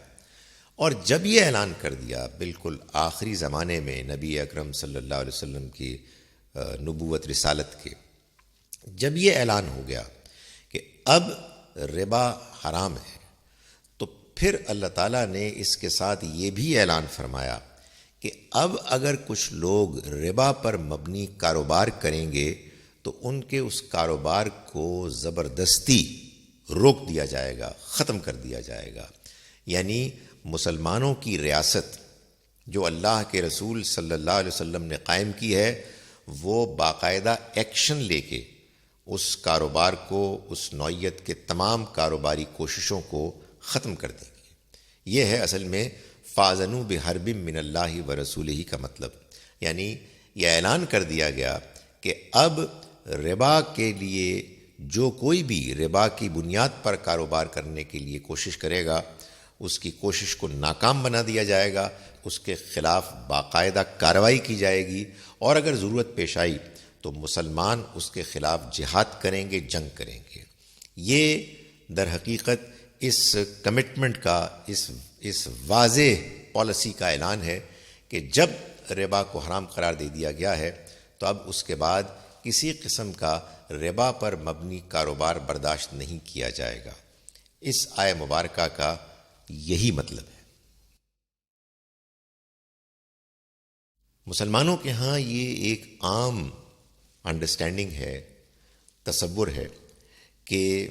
اور جب یہ اعلان کر دیا بالکل آخری زمانے میں نبی اکرم صلی اللہ علیہ وسلم کی نبوت رسالت کے، جب یہ اعلان ہو گیا کہ اب ربا حرام ہے، تو پھر اللہ تعالیٰ نے اس کے ساتھ یہ بھی اعلان فرمایا کہ اب اگر کچھ لوگ ربا پر مبنی کاروبار کریں گے تو ان کے اس کاروبار کو زبردستی روک دیا جائے گا، ختم کر دیا جائے گا۔ یعنی مسلمانوں کی ریاست جو اللہ کے رسول صلی اللہ علیہ وسلم نے قائم کی ہے، وہ باقاعدہ ایکشن لے کے اس کاروبار کو، اس نوعیت کے تمام کاروباری کوششوں کو ختم کر دیں گے۔ یہ ہے اصل میں فَأَذَنُوا بِحَرْبٍ مِّنَ اللَّهِ وَرَسُولِهِ کا مطلب، یعنی یہ اعلان کر دیا گیا کہ اب ربا کے لیے جو کوئی بھی ربا کی بنیاد پر کاروبار کرنے کے لیے کوشش کرے گا، اس کی کوشش کو ناکام بنا دیا جائے گا، اس کے خلاف باقاعدہ کارروائی کی جائے گی، اور اگر ضرورت پیش آئی تو مسلمان اس کے خلاف جہاد کریں گے، جنگ کریں گے۔ یہ در حقیقت اس کمٹمنٹ کا، اس واضح پالیسی کا اعلان ہے کہ جب ربا کو حرام قرار دے دیا گیا ہے تو اب اس کے بعد کسی قسم کا ربا پر مبنی کاروبار برداشت نہیں کیا جائے گا۔ اس آیہ مبارکہ کا یہی مطلب ہے۔ مسلمانوں کے ہاں یہ ایک عام انڈرسٹینڈنگ ہے، تصور ہے کہ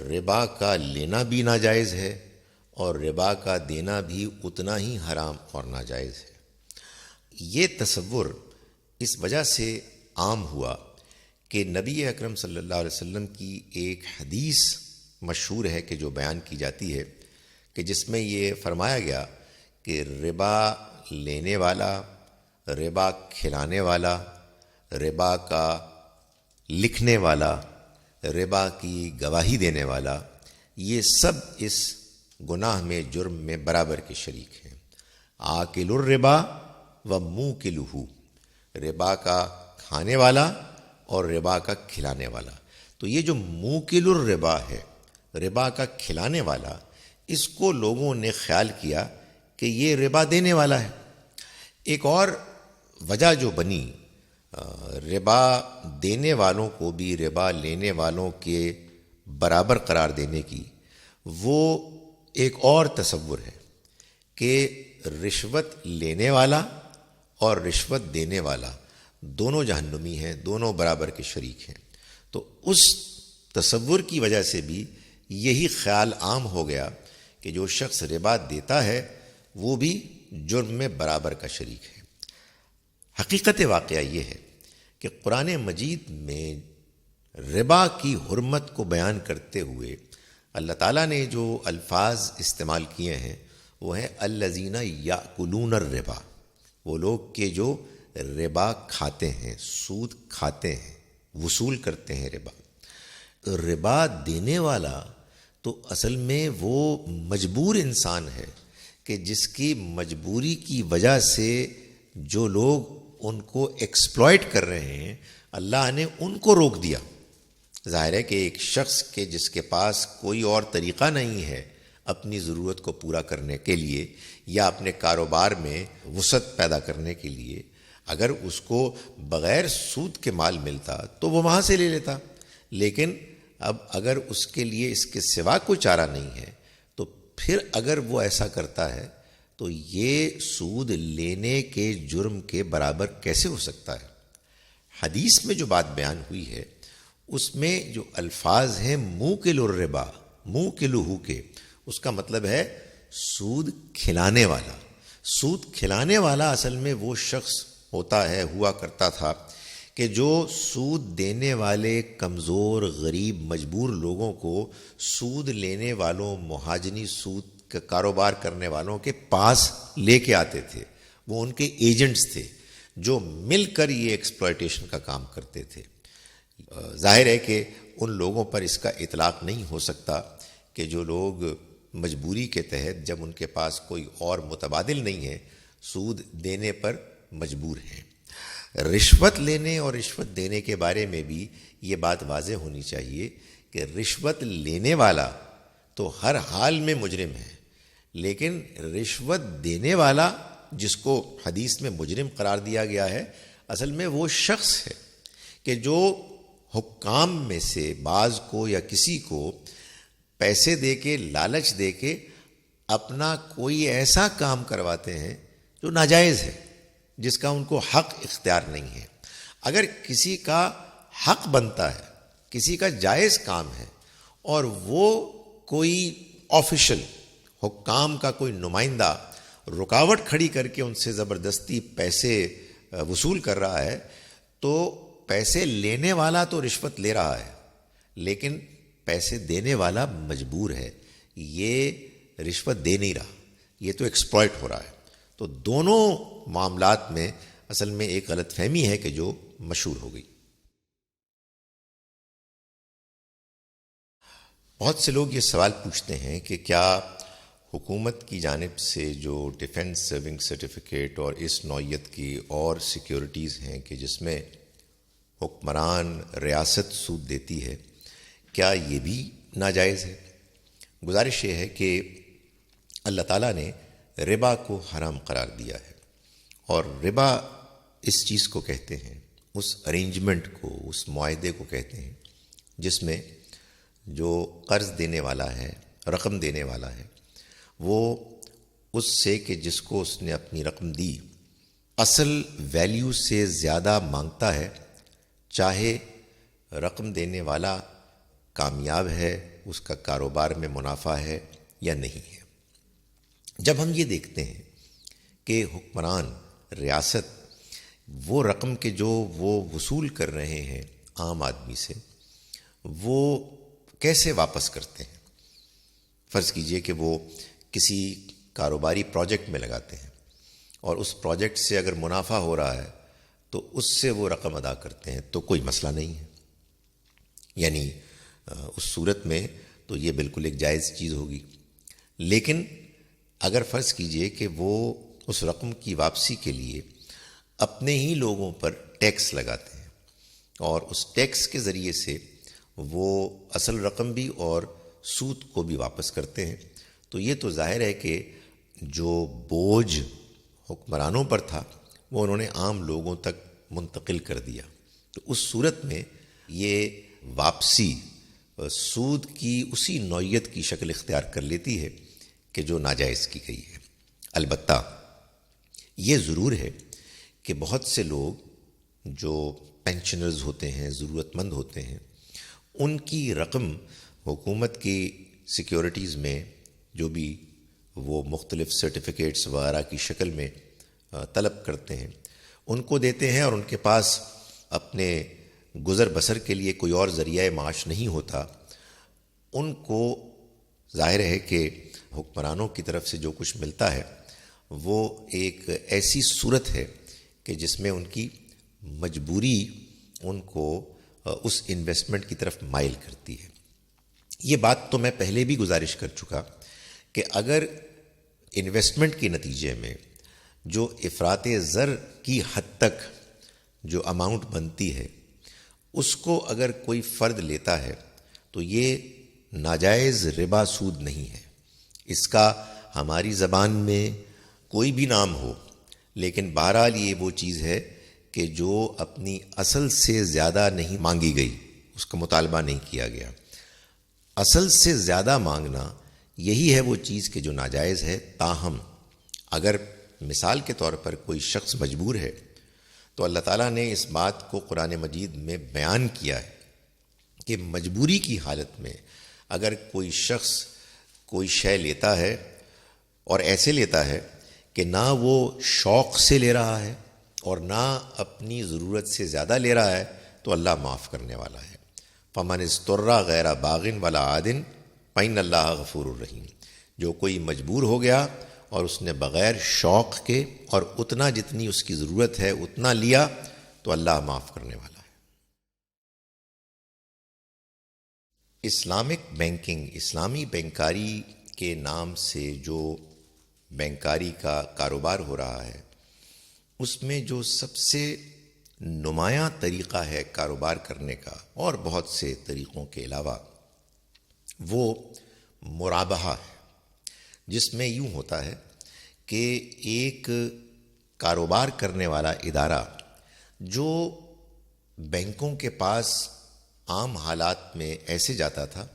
ربا کا لینا بھی ناجائز ہے اور ربا کا دینا بھی اتنا ہی حرام اور ناجائز ہے۔ یہ تصور اس وجہ سے عام ہوا کہ نبی اکرم صلی اللہ علیہ وسلم کی ایک حدیث مشہور ہے کہ جو بیان کی جاتی ہے کہ جس میں یہ فرمایا گیا کہ ربا لینے والا، ربا کھلانے والا، ربا کا لکھنے والا، ربا کی گواہی دینے والا، یہ سب اس گناہ میں، جرم میں برابر کے شریک ہیں۔ آکل الربا و موکلہ، ربا کا کھانے والا اور ربا کا کھلانے والا۔ تو یہ جو موکل الربا ہے، ربا کا کھلانے والا، اس کو لوگوں نے خیال کیا کہ یہ ربا دینے والا ہے۔ ایک اور وجہ جو بنی ربا دینے والوں کو بھی ربا لینے والوں کے برابر قرار دینے کی، وہ ایک اور تصور ہے کہ رشوت لینے والا اور رشوت دینے والا دونوں جہنمی ہیں، دونوں برابر کے شریک ہیں۔ تو اس تصور کی وجہ سے بھی یہی خیال عام ہو گیا کہ جو شخص ربا دیتا ہے وہ بھی جرم میں برابر کا شریک ہے۔ حقیقت واقعہ یہ ہے کہ قرآن مجید میں ربا کی حرمت کو بیان کرتے ہوئے اللہ تعالیٰ نے جو الفاظ استعمال کیے ہیں وہ ہیں الذین یاکلون الربا، وہ لوگ کہ جو ربا کھاتے ہیں، سود کھاتے ہیں، وصول کرتے ہیں ربا. ربا دینے والا تو اصل میں وہ مجبور انسان ہے کہ جس کی مجبوری کی وجہ سے جو لوگ ان کو ایکسپلائٹ کر رہے ہیں اللہ نے ان کو روک دیا. ظاہر ہے کہ ایک شخص کے جس کے پاس کوئی اور طریقہ نہیں ہے اپنی ضرورت کو پورا کرنے کے لیے یا اپنے کاروبار میں وسعت پیدا کرنے کے لیے، اگر اس کو بغیر سود کے مال ملتا تو وہ وہاں سے لے لیتا. لیکن اب اگر اس کے لیے اس کے سوا کوئی چارہ نہیں ہے تو پھر اگر وہ ایسا کرتا ہے تو یہ سود لینے کے جرم کے برابر کیسے ہو سکتا ہے؟ حدیث میں جو بات بیان ہوئی ہے اس میں جو الفاظ ہیں موکل الربا، موکلہ کے، اس کا مطلب ہے سود کھلانے والا. سود کھلانے والا اصل میں وہ شخص ہوتا ہے، ہوا کرتا تھا کہ جو سود دینے والے کمزور، غریب، مجبور لوگوں کو سود لینے والوں، مہاجنی سود کا کاروبار کرنے والوں کے پاس لے کے آتے تھے. وہ ان کے ایجنٹس تھے جو مل کر یہ ایکسپلائٹیشن کا کام کرتے تھے. ظاہر ہے کہ ان لوگوں پر اس کا اطلاق نہیں ہو سکتا کہ جو لوگ مجبوری کے تحت جب ان کے پاس کوئی اور متبادل نہیں ہے سود دینے پر مجبور ہیں. رشوت لینے اور رشوت دینے کے بارے میں بھی یہ بات واضح ہونی چاہیے کہ رشوت لینے والا تو ہر حال میں مجرم ہے، لیکن رشوت دینے والا جس کو حدیث میں مجرم قرار دیا گیا ہے اصل میں وہ شخص ہے کہ جو حکام میں سے بعض کو یا کسی کو پیسے دے کے، لالچ دے کے اپنا کوئی ایسا کام کرواتے ہیں جو ناجائز ہے، جس کا ان کو حق اختیار نہیں ہے. اگر کسی کا حق بنتا ہے، کسی کا جائز کام ہے اور وہ کوئی آفیشل، حکام کا کوئی نمائندہ رکاوٹ کھڑی کر کے ان سے زبردستی پیسے وصول کر رہا ہے تو پیسے لینے والا تو رشوت لے رہا ہے لیکن پیسے دینے والا مجبور ہے، یہ رشوت دے نہیں رہا، یہ تو ایکسپلائٹ ہو رہا ہے. تو دونوں معاملات میں اصل میں ایک غلط فہمی ہے کہ جو مشہور ہو گئی. بہت سے لوگ یہ سوال پوچھتے ہیں کہ کیا حکومت کی جانب سے جو ڈیفنس سرونگ سرٹیفکیٹ اور اس نوعیت کی اور سیکیورٹیز ہیں کہ جس میں حکمران ریاست سود دیتی ہے، کیا یہ بھی ناجائز ہے؟ گزارش یہ ہے کہ اللہ تعالیٰ نے ربا کو حرام قرار دیا ہے، اور ربا اس چیز کو کہتے ہیں، اس ارینجمنٹ کو، اس معاہدے کو کہتے ہیں جس میں جو قرض دینے والا ہے، رقم دینے والا ہے، وہ اس سے کہ جس کو اس نے اپنی رقم دی اصل ویلیو سے زیادہ مانگتا ہے، چاہے رقم دینے والا کامیاب ہے، اس کا کاروبار میں منافع ہے یا نہیں ہے. جب ہم یہ دیکھتے ہیں کہ حکمران، ریاست وہ رقم کے جو وہ وصول کر رہے ہیں عام آدمی سے، وہ کیسے واپس کرتے ہیں؟ فرض کیجئے کہ وہ کسی کاروباری پروجیکٹ میں لگاتے ہیں اور اس پروجیکٹ سے اگر منافع ہو رہا ہے تو اس سے وہ رقم ادا کرتے ہیں تو کوئی مسئلہ نہیں ہے. یعنی اس صورت میں تو یہ بالکل ایک جائز چیز ہوگی. لیکن اگر فرض کیجئے کہ وہ اس رقم کی واپسی کے لیے اپنے ہی لوگوں پر ٹیکس لگاتے ہیں اور اس ٹیکس کے ذریعے سے وہ اصل رقم بھی اور سود کو بھی واپس کرتے ہیں، تو یہ تو ظاہر ہے کہ جو بوجھ حکمرانوں پر تھا وہ انہوں نے عام لوگوں تک منتقل کر دیا. تو اس صورت میں یہ واپسی سود کی اسی نوعیت کی شکل اختیار کر لیتی ہے کہ جو ناجائز کی گئی ہے. البتہ یہ ضرور ہے کہ بہت سے لوگ جو پینشنرز ہوتے ہیں، ضرورت مند ہوتے ہیں، ان کی رقم حکومت کی سیکیورٹیز میں جو بھی وہ مختلف سرٹیفکیٹس وغیرہ کی شکل میں طلب کرتے ہیں ان کو دیتے ہیں، اور ان کے پاس اپنے گزر بسر کے لیے کوئی اور ذریعہ معاش نہیں ہوتا. ان کو ظاہر ہے کہ حکمرانوں کی طرف سے جو کچھ ملتا ہے وہ ایک ایسی صورت ہے کہ جس میں ان کی مجبوری ان کو اس انویسٹمنٹ کی طرف مائل کرتی ہے۔ یہ بات تو میں پہلے بھی گزارش کر چکا کہ اگر انویسٹمنٹ کے نتیجے میں جو افراط زر کی حد تک جو اماؤنٹ بنتی ہے اس کو اگر کوئی فرد لیتا ہے تو یہ ناجائز ربا سود نہیں ہے۔ اس کا ہماری زبان میں کوئی بھی نام ہو، لیکن بہرحال یہ وہ چیز ہے کہ جو اپنی اصل سے زیادہ نہیں مانگی گئی، اس کا مطالبہ نہیں کیا گیا۔ اصل سے زیادہ مانگنا یہی ہے وہ چیز کہ جو ناجائز ہے۔ تاہم اگر مثال کے طور پر کوئی شخص مجبور ہے تو اللہ تعالیٰ نے اس بات کو قرآن مجید میں بیان کیا ہے کہ مجبوری کی حالت میں اگر کوئی شخص کوئی شے لیتا ہے اور ایسے لیتا ہے کہ نہ وہ شوق سے لے رہا ہے اور نہ اپنی ضرورت سے زیادہ لے رہا ہے تو اللہ معاف کرنے والا ہے۔ فمن اضطر غیر باغ ولا عاد فإن اللہ غفور الرحیم۔ جو کوئی مجبور ہو گیا اور اس نے بغیر شوق کے اور اتنا جتنی اس کی ضرورت ہے اتنا لیا تو اللہ معاف کرنے والا ہے۔ اسلامک بینکنگ، اسلامی بینکاری کے نام سے جو بینکاری کا کاروبار ہو رہا ہے، اس میں جو سب سے نمایاں طریقہ ہے کاروبار کرنے کا اور بہت سے طریقوں کے علاوہ، وہ مرابحہ ہے، جس میں یوں ہوتا ہے کہ ایک کاروبار کرنے والا ادارہ جو بینکوں کے پاس عام حالات میں ایسے جاتا تھا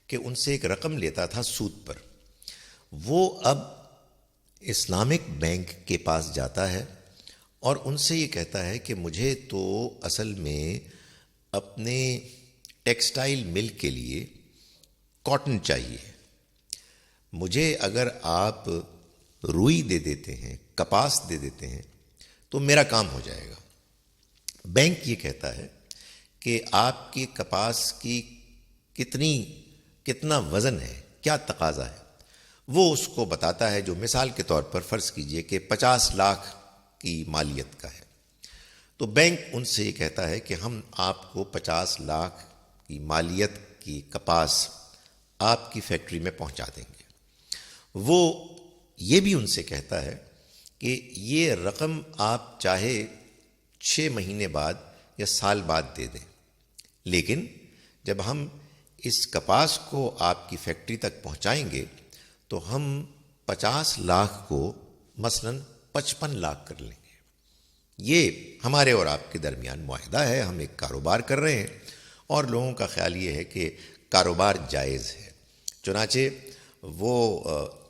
کہ ان سے ایک رقم لیتا تھا سود پر، وہ اب اسلامک بینک کے پاس جاتا ہے اور ان سے یہ کہتا ہے کہ مجھے تو اصل میں اپنے ٹیکسٹائل مل کے لیے کاٹن چاہیے، مجھے اگر آپ روئی دے دیتے ہیں، کپاس دے دیتے ہیں تو میرا کام ہو جائے گا۔ بینک یہ کہتا ہے کہ آپ کی کپاس کی کتنا وزن ہے، کیا تقاضا ہے، وہ اس کو بتاتا ہے، جو مثال کے طور پر فرض کیجئے کہ 50 لاکھ کی مالیت کا ہے، تو بینک ان سے یہ کہتا ہے کہ ہم آپ کو 50 لاکھ کی مالیت کی کپاس آپ کی فیکٹری میں پہنچا دیں گے۔ وہ یہ بھی ان سے کہتا ہے کہ یہ رقم آپ چاہے 6 مہینے بعد یا سال بعد دے دیں، لیکن جب ہم اس کپاس کو آپ کی فیکٹری تک پہنچائیں گے تو ہم 50 لاکھ کو مثلاً 55 لاکھ کر لیں گے۔ یہ ہمارے اور آپ کے درمیان معاہدہ ہے، ہم ایک کاروبار کر رہے ہیں اور لوگوں کا خیال یہ ہے کہ کاروبار جائز ہے، چنانچہ وہ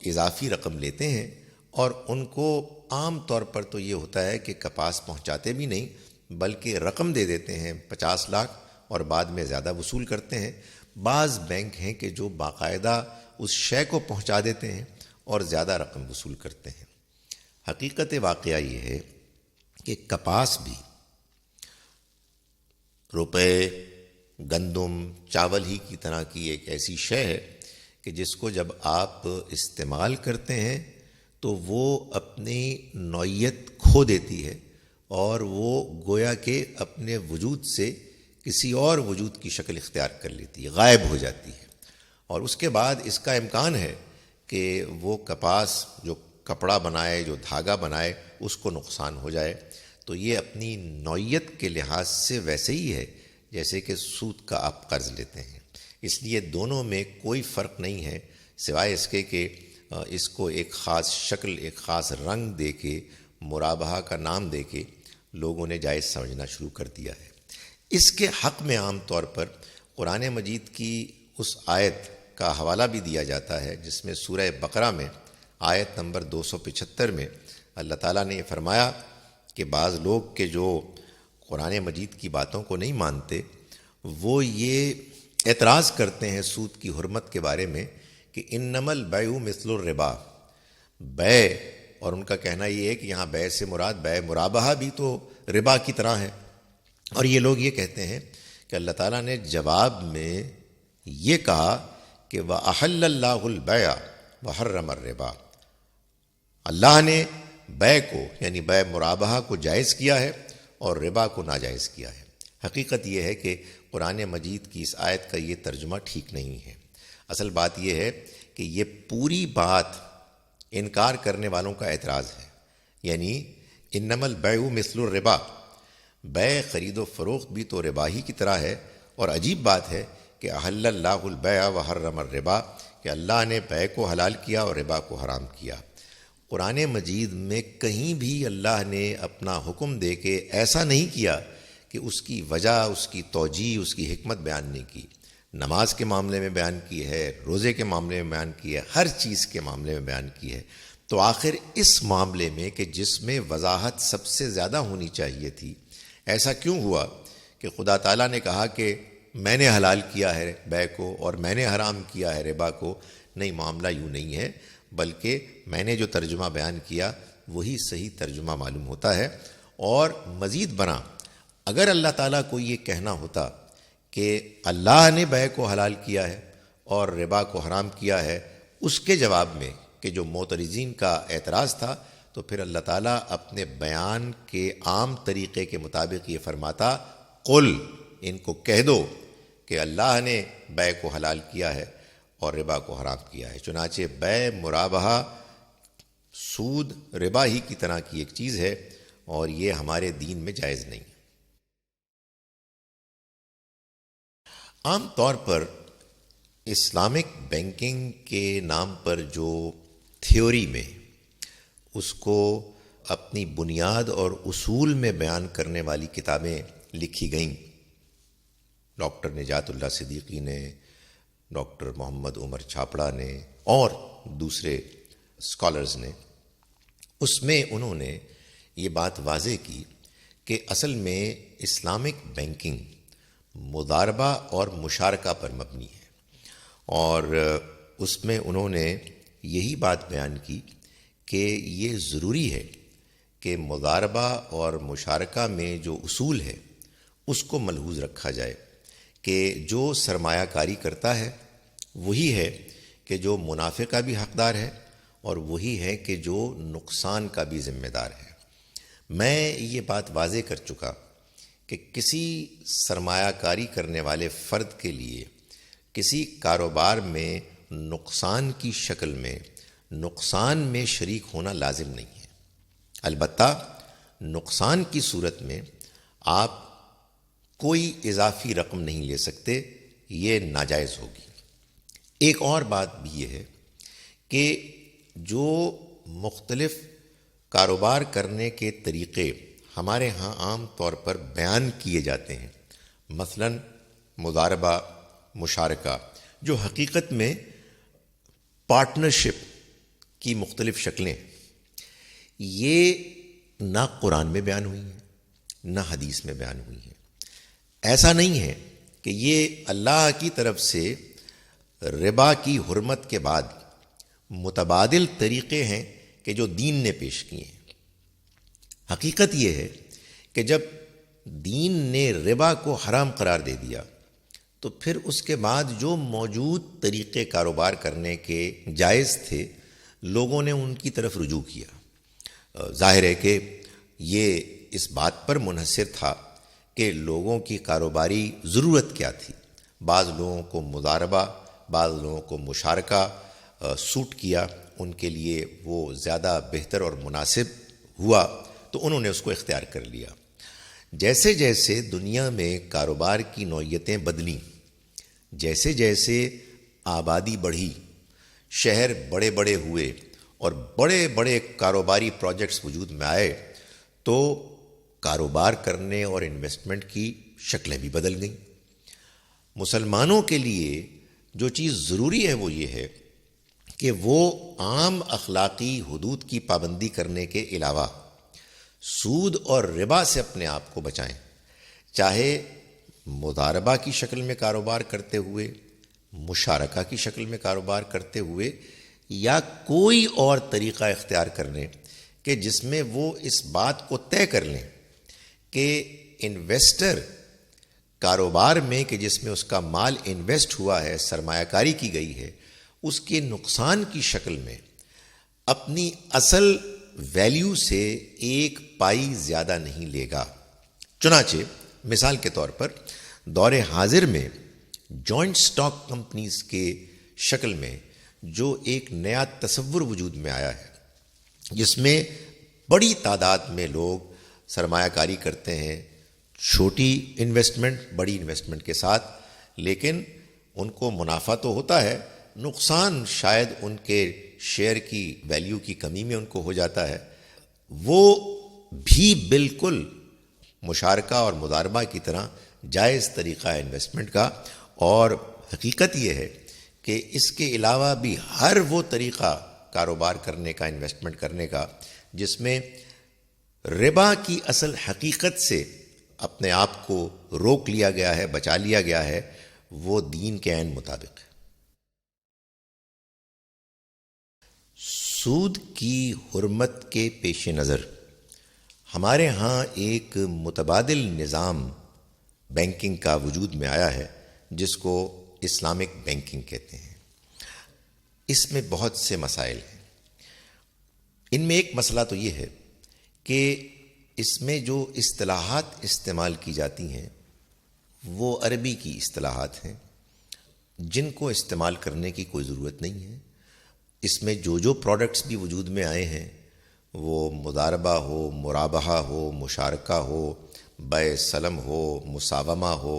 اضافی رقم لیتے ہیں اور ان کو عام طور پر تو یہ ہوتا ہے کہ کپاس پہنچاتے بھی نہیں بلکہ رقم دے دیتے ہیں 50 لاکھ اور بعد میں زیادہ وصول کرتے ہیں۔ بعض بینک ہیں کہ جو باقاعدہ اس شے کو پہنچا دیتے ہیں اور زیادہ رقم وصول کرتے ہیں۔ حقیقت واقعہ یہ ہے کہ کپاس بھی روپے، گندم، چاول ہی کی طرح کی ایک ایسی شے ہے کہ جس کو جب آپ استعمال کرتے ہیں تو وہ اپنی نوعیت کھو دیتی ہے اور وہ گویا کہ اپنے وجود سے کسی اور وجود کی شکل اختیار کر لیتی ہے، غائب ہو جاتی ہے، اور اس کے بعد اس کا امکان ہے کہ وہ کپاس جو کپڑا بنائے، جو دھاگا بنائے، اس کو نقصان ہو جائے۔ تو یہ اپنی نوعیت کے لحاظ سے ویسے ہی ہے جیسے کہ سود کا آپ قرض لیتے ہیں، اس لیے دونوں میں کوئی فرق نہیں ہے سوائے اس کے کہ اس کو ایک خاص شکل، ایک خاص رنگ دے کے، مرابحہ کا نام دے کے لوگوں نے جائز سمجھنا شروع کر دیا ہے۔ اس کے حق میں عام طور پر قرآن مجید کی اس آیت کا حوالہ بھی دیا جاتا ہے جس میں سورہ بقرہ میں آیت نمبر 275 میں اللہ تعالیٰ نے یہ فرمایا کہ بعض لوگ کہ جو قرآن مجید کی باتوں کو نہیں مانتے، وہ یہ اعتراض کرتے ہیں سود کی حرمت کے بارے میں کہ انما البیع مثل الربا، بیع، اور ان کا کہنا یہ ہے کہ یہاں بیع سے مراد بیع مرابحہ بھی تو ربا کی طرح ہے۔ اور یہ لوگ یہ کہتے ہیں کہ اللہ تعالیٰ نے جواب میں یہ کہا کہ وَأَحَلَّ اللَّهُ الْبَيْعَ وَحَرَّمَ الرِّبَا، اللہ نے بیع کو یعنی بیع مرابحہ کو جائز کیا ہے اور ربا کو ناجائز کیا ہے۔ حقیقت یہ ہے کہ قرآن مجید کی اس آیت کا یہ ترجمہ ٹھیک نہیں ہے۔ اصل بات یہ ہے کہ یہ پوری بات انکار کرنے والوں کا اعتراض ہے، یعنی انما البیع مثل الربا، بیع خرید و فروخت بھی تو ربا ہی کی طرح ہے، اور عجیب بات ہے کہ احل اللہ البیع وحرم الربا، کہ اللہ نے بیع کو حلال کیا اور ربا کو حرام کیا۔ قرآن مجید میں کہیں بھی اللہ نے اپنا حکم دے کے ایسا نہیں کیا کہ اس کی وجہ، اس کی توجیہ، اس کی حکمت بیان نہیں کی۔ نماز کے معاملے میں بیان کی ہے، روزے کے معاملے میں بیان کی ہے، ہر چیز کے معاملے میں بیان کی ہے۔ تو آخر اس معاملے میں کہ جس میں وضاحت سب سے زیادہ ہونی چاہیے تھی، ایسا کیوں ہوا کہ خدا تعالیٰ نے کہا کہ میں نے حلال کیا ہے بیع کو اور میں نے حرام کیا ہے ربا کو؟ نہیں، معاملہ یوں نہیں ہے، بلکہ میں نے جو ترجمہ بیان کیا وہی صحیح ترجمہ معلوم ہوتا ہے۔ اور مزید برآں اگر اللہ تعالیٰ کو یہ کہنا ہوتا کہ اللہ نے بیع کو حلال کیا ہے اور ربا کو حرام کیا ہے، اس کے جواب میں کہ جو معترضین کا اعتراض تھا، تو پھر اللہ تعالیٰ اپنے بیان کے عام طریقے کے مطابق یہ فرماتا، قل، ان کو کہہ دو کہ اللہ نے بیع کو حلال کیا ہے اور ربا کو حرام کیا ہے۔ چنانچہ بیع مرابحہ، سود، ربا ہی کی طرح کی ایک چیز ہے، اور یہ ہمارے دین میں جائز نہیں۔ عام طور پر اسلامک بینکنگ کے نام پر جو تھیوری میں اس کو اپنی بنیاد اور اصول میں بیان کرنے والی کتابیں لکھی گئیں، ڈاکٹر نجات اللہ صدیقی نے، ڈاکٹر محمد عمر چھاپڑا نے اور دوسرے اسکالرز نے، اس میں انہوں نے یہ بات واضح کی کہ اصل میں اسلامک بینکنگ مضاربہ اور مشارکہ پر مبنی ہے، اور اس میں انہوں نے یہی بات بیان کی کہ یہ ضروری ہے کہ مضاربہ اور مشارکہ میں جو اصول ہے اس کو ملحوظ رکھا جائے، کہ جو سرمایہ کاری کرتا ہے وہی ہے کہ جو منافع کا بھی حقدار ہے، اور وہی ہے کہ جو نقصان کا بھی ذمہ دار ہے۔ میں یہ بات واضح کر چکا کہ کسی سرمایہ کاری کرنے والے فرد کے لیے کسی کاروبار میں نقصان کی شکل میں نقصان میں شریک ہونا لازم نہیں ہے۔ البتہ نقصان کی صورت میں آپ کوئی اضافی رقم نہیں لے سکتے، یہ ناجائز ہوگی۔ ایک اور بات بھی یہ ہے کہ جو مختلف کاروبار کرنے کے طریقے ہمارے ہاں عام طور پر بیان کیے جاتے ہیں، مثلا مضاربہ، مشارکہ، جو حقیقت میں پارٹنرشپ کی مختلف شکلیں، یہ نہ قرآن میں بیان ہوئی ہیں نہ حدیث میں بیان ہوئی ہیں۔ ایسا نہیں ہے کہ یہ اللہ کی طرف سے ربا کی حرمت کے بعد متبادل طریقے ہیں کہ جو دین نے پیش کیے ہیں۔ حقیقت یہ ہے کہ جب دین نے ربا کو حرام قرار دے دیا تو پھر اس کے بعد جو موجود طریقے کاروبار کرنے کے جائز تھے، لوگوں نے ان کی طرف رجوع کیا۔ ظاہر ہے کہ یہ اس بات پر منحصر تھا کہ لوگوں کی کاروباری ضرورت کیا تھی۔ بعض لوگوں کو مضاربہ، بعض لوگوں کو مشارکہ سوٹ کیا، ان کے لیے وہ زیادہ بہتر اور مناسب ہوا، تو انہوں نے اس کو اختیار کر لیا۔ جیسے جیسے دنیا میں کاروبار کی نوعیتیں بدلیں، جیسے جیسے آبادی بڑھی، شہر بڑے بڑے ہوئے اور بڑے بڑے کاروباری پروجیکٹس وجود میں آئے، تو کاروبار کرنے اور انویسٹمنٹ کی شکلیں بھی بدل گئیں۔ مسلمانوں کے لیے جو چیز ضروری ہے وہ یہ ہے کہ وہ عام اخلاقی حدود کی پابندی کرنے کے علاوہ سود اور ربا سے اپنے آپ کو بچائیں، چاہے مضاربہ کی شکل میں کاروبار کرتے ہوئے، مشارکہ کی شکل میں کاروبار کرتے ہوئے، یا کوئی اور طریقہ اختیار کر لیں کہ جس میں وہ اس بات کو طے کر لیں کہ انویسٹر کاروبار میں کہ جس میں اس کا مال انویسٹ ہوا ہے، سرمایہ کاری کی گئی ہے، اس کے نقصان کی شکل میں اپنی اصل ویلیو سے ایک پائی زیادہ نہیں لے گا۔ چنانچہ مثال کے طور پر دور حاضر میں جوائنٹ سٹاک کمپنیز کے شکل میں جو ایک نیا تصور وجود میں آیا ہے، جس میں بڑی تعداد میں لوگ سرمایہ کاری کرتے ہیں، چھوٹی انویسٹمنٹ بڑی انویسٹمنٹ کے ساتھ، لیکن ان کو منافع تو ہوتا ہے، نقصان شاید ان کے شیئر کی ویلیو کی کمی میں ان کو ہو جاتا ہے، وہ بھی بالکل مشارکہ اور مضاربہ کی طرح جائز طریقہ ہے انویسٹمنٹ کا۔ اور حقیقت یہ ہے کہ اس کے علاوہ بھی ہر وہ طریقہ کاروبار کرنے کا، انویسٹمنٹ کرنے کا، جس میں ربا کی اصل حقیقت سے اپنے آپ کو روک لیا گیا ہے، بچا لیا گیا ہے، وہ دین کے عین مطابق ہے۔ سود کی حرمت کے پیش نظر ہمارے ہاں ایک متبادل نظام بینکنگ کا وجود میں آیا ہے، جس کو اسلامک بینکنگ کہتے ہیں۔ اس میں بہت سے مسائل ہیں۔ ان میں ایک مسئلہ تو یہ ہے کہ اس میں جو اصطلاحات استعمال کی جاتی ہیں وہ عربی کی اصطلاحات ہیں، جن کو استعمال کرنے کی کوئی ضرورت نہیں ہے۔ اس میں جو پروڈکٹس بھی وجود میں آئے ہیں، وہ مضاربہ ہو، مرابحہ ہو، مشارکہ ہو، بیع سلم ہو، مساومہ ہو،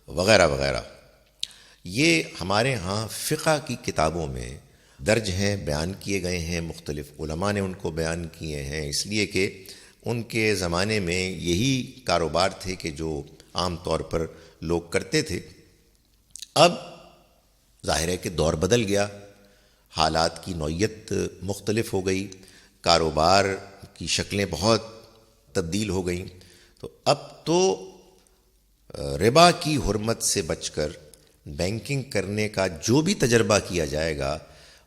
وغیرہ وغیرہ، یہ ہمارے ہاں فقہ کی کتابوں میں درج ہیں، بیان کیے گئے ہیں، مختلف علماء نے ان کو بیان کیے ہیں، اس لیے کہ ان کے زمانے میں یہی کاروبار تھے کہ جو عام طور پر لوگ کرتے تھے۔ اب ظاہر ہے کہ دور بدل گیا، حالات کی نوعیت مختلف ہو گئی، کاروبار کی شکلیں بہت تبدیل ہو گئیں، تو اب تو ربا کی حرمت سے بچ کر بینکنگ کرنے کا جو بھی تجربہ کیا جائے گا،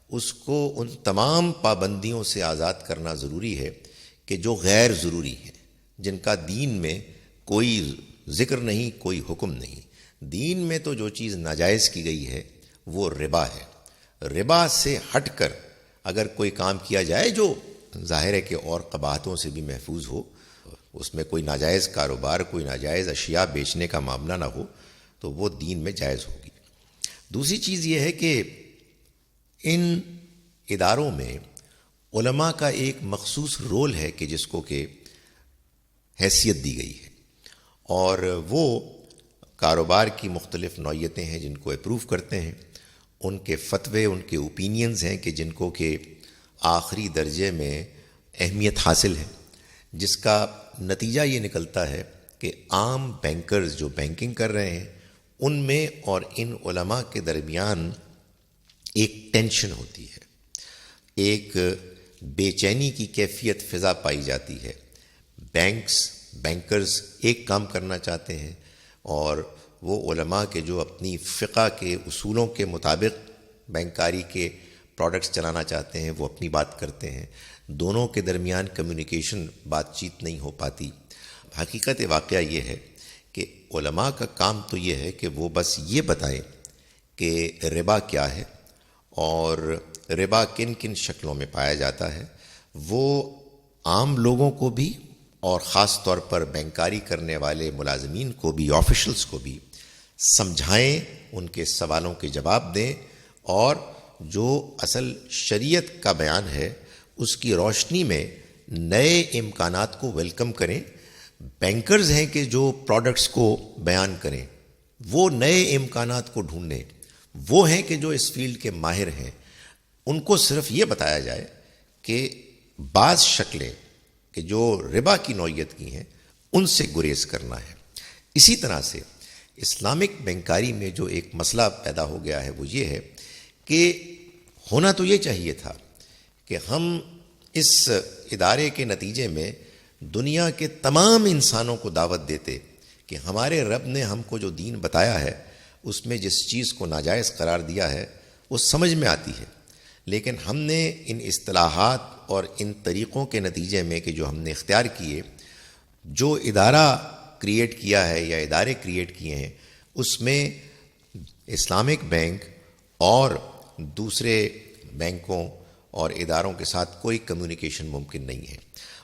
اس کو ان تمام پابندیوں سے آزاد کرنا ضروری ہے کہ جو غیر ضروری ہیں، جن کا دین میں کوئی ذکر نہیں، کوئی حکم نہیں۔ دین میں تو جو چیز ناجائز کی گئی ہے وہ ربا ہے۔ ربا سے ہٹ کر اگر کوئی کام کیا جائے جو ظاہر ہے کہ اور قباحتوں سے بھی محفوظ ہو، اس میں کوئی ناجائز کاروبار، کوئی ناجائز اشیاء بیچنے کا معاملہ نہ ہو، تو وہ دین میں جائز ہوگی۔ دوسری چیز یہ ہے کہ ان اداروں میں علماء کا ایک مخصوص رول ہے کہ جس کو کہ حیثیت دی گئی ہے، اور وہ کاروبار کی مختلف نوعیتیں ہیں جن کو اپروو کرتے ہیں، ان کے فتوے، ان کے اوپینینز ہیں کہ جن کو کہ آخری درجے میں اہمیت حاصل ہے، جس کا نتیجہ یہ نکلتا ہے کہ عام بینکرز جو بینکنگ کر رہے ہیں ان میں اور ان علماء کے درمیان ایک ٹینشن ہوتی ہے، ایک بے چینی کی کیفیت فضا پائی جاتی ہے۔ بینکرز ایک کام کرنا چاہتے ہیں، اور وہ علماء کے جو اپنی فقہ کے اصولوں کے مطابق بینکاری کے پروڈکٹس چلانا چاہتے ہیں، وہ اپنی بات کرتے ہیں۔ دونوں کے درمیان کمیونیکیشن، بات چیت نہیں ہو پاتی۔ حقیقت واقعہ یہ ہے کہ علماء کا کام تو یہ ہے کہ وہ بس یہ بتائیں کہ ربا کیا ہے اور ربا کن کن شکلوں میں پایا جاتا ہے، وہ عام لوگوں کو بھی اور خاص طور پر بینکاری کرنے والے ملازمین کو بھی، آفیشلز کو بھی سمجھائیں، ان کے سوالوں کے جواب دیں، اور جو اصل شریعت کا بیان ہے اس کی روشنی میں نئے امکانات کو ویلکم کریں۔ بینکرز ہیں کہ جو پروڈکٹس کو بیان کریں، وہ نئے امکانات کو ڈھونڈیں، وہ ہیں کہ جو اس فیلڈ کے ماہر ہیں، ان کو صرف یہ بتایا جائے کہ بعض شکلیں کہ جو ربا کی نوعیت کی ہیں ان سے گریز کرنا ہے۔ اسی طرح سے اسلامک بینکاری میں جو ایک مسئلہ پیدا ہو گیا ہے وہ یہ ہے کہ ہونا تو یہ چاہیے تھا کہ ہم اس ادارے کے نتیجے میں دنیا کے تمام انسانوں کو دعوت دیتے کہ ہمارے رب نے ہم کو جو دین بتایا ہے اس میں جس چیز کو ناجائز قرار دیا ہے وہ سمجھ میں آتی ہے، لیکن ہم نے ان اصطلاحات اور ان طریقوں کے نتیجے میں کہ جو ہم نے اختیار کیے، جو ادارہ کریٹ کیا ہے یا ادارے کریٹ کیے ہیں، اس میں اسلامک بینک اور دوسرے بینکوں اور اداروں کے ساتھ کوئی کمیونیکیشن ممکن نہیں ہے۔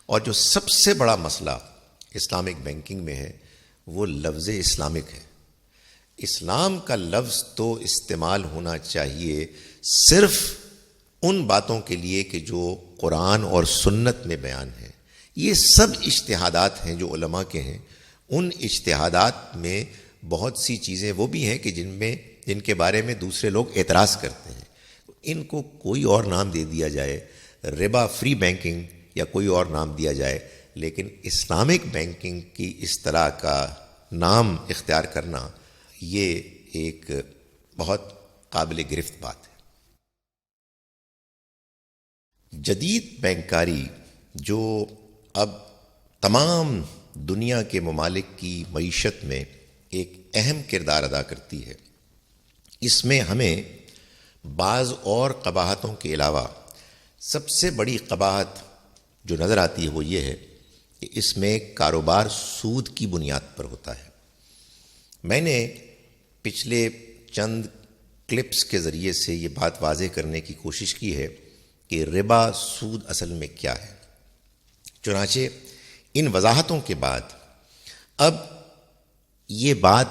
اور جو سب سے بڑا مسئلہ اسلامک بینکنگ میں ہے وہ لفظ اسلامک ہے۔ اسلام کا لفظ تو استعمال ہونا چاہیے صرف ان باتوں کے لیے کہ جو قرآن اور سنت میں بیان ہے. یہ سب اجتہادات ہیں جو علماء کے ہیں. ان اجتہادات میں بہت سی چیزیں وہ بھی ہیں کہ جن کے بارے میں دوسرے لوگ اعتراض کرتے ہیں. ان کو کوئی اور نام دے دیا جائے، ربا فری بینکنگ یا کوئی اور نام دیا جائے، لیکن اسلامک بینکنگ کی اس طرح کا نام اختیار کرنا یہ ایک بہت قابل گرفت بات ہے. جدید بینکاری جو اب تمام دنیا کے ممالک کی معیشت میں ایک اہم کردار ادا کرتی ہے، اس میں ہمیں بعض اور قباحتوں کے علاوہ سب سے بڑی قباحت جو نظر آتی ہے وہ یہ ہے کہ اس میں کاروبار سود کی بنیاد پر ہوتا ہے. میں نے پچھلے چند کلپس کے ذریعے سے یہ بات واضح کرنے کی کوشش کی ہے کہ ربا سود اصل میں کیا ہے. چنانچہ ان وضاحتوں کے بعد اب یہ بات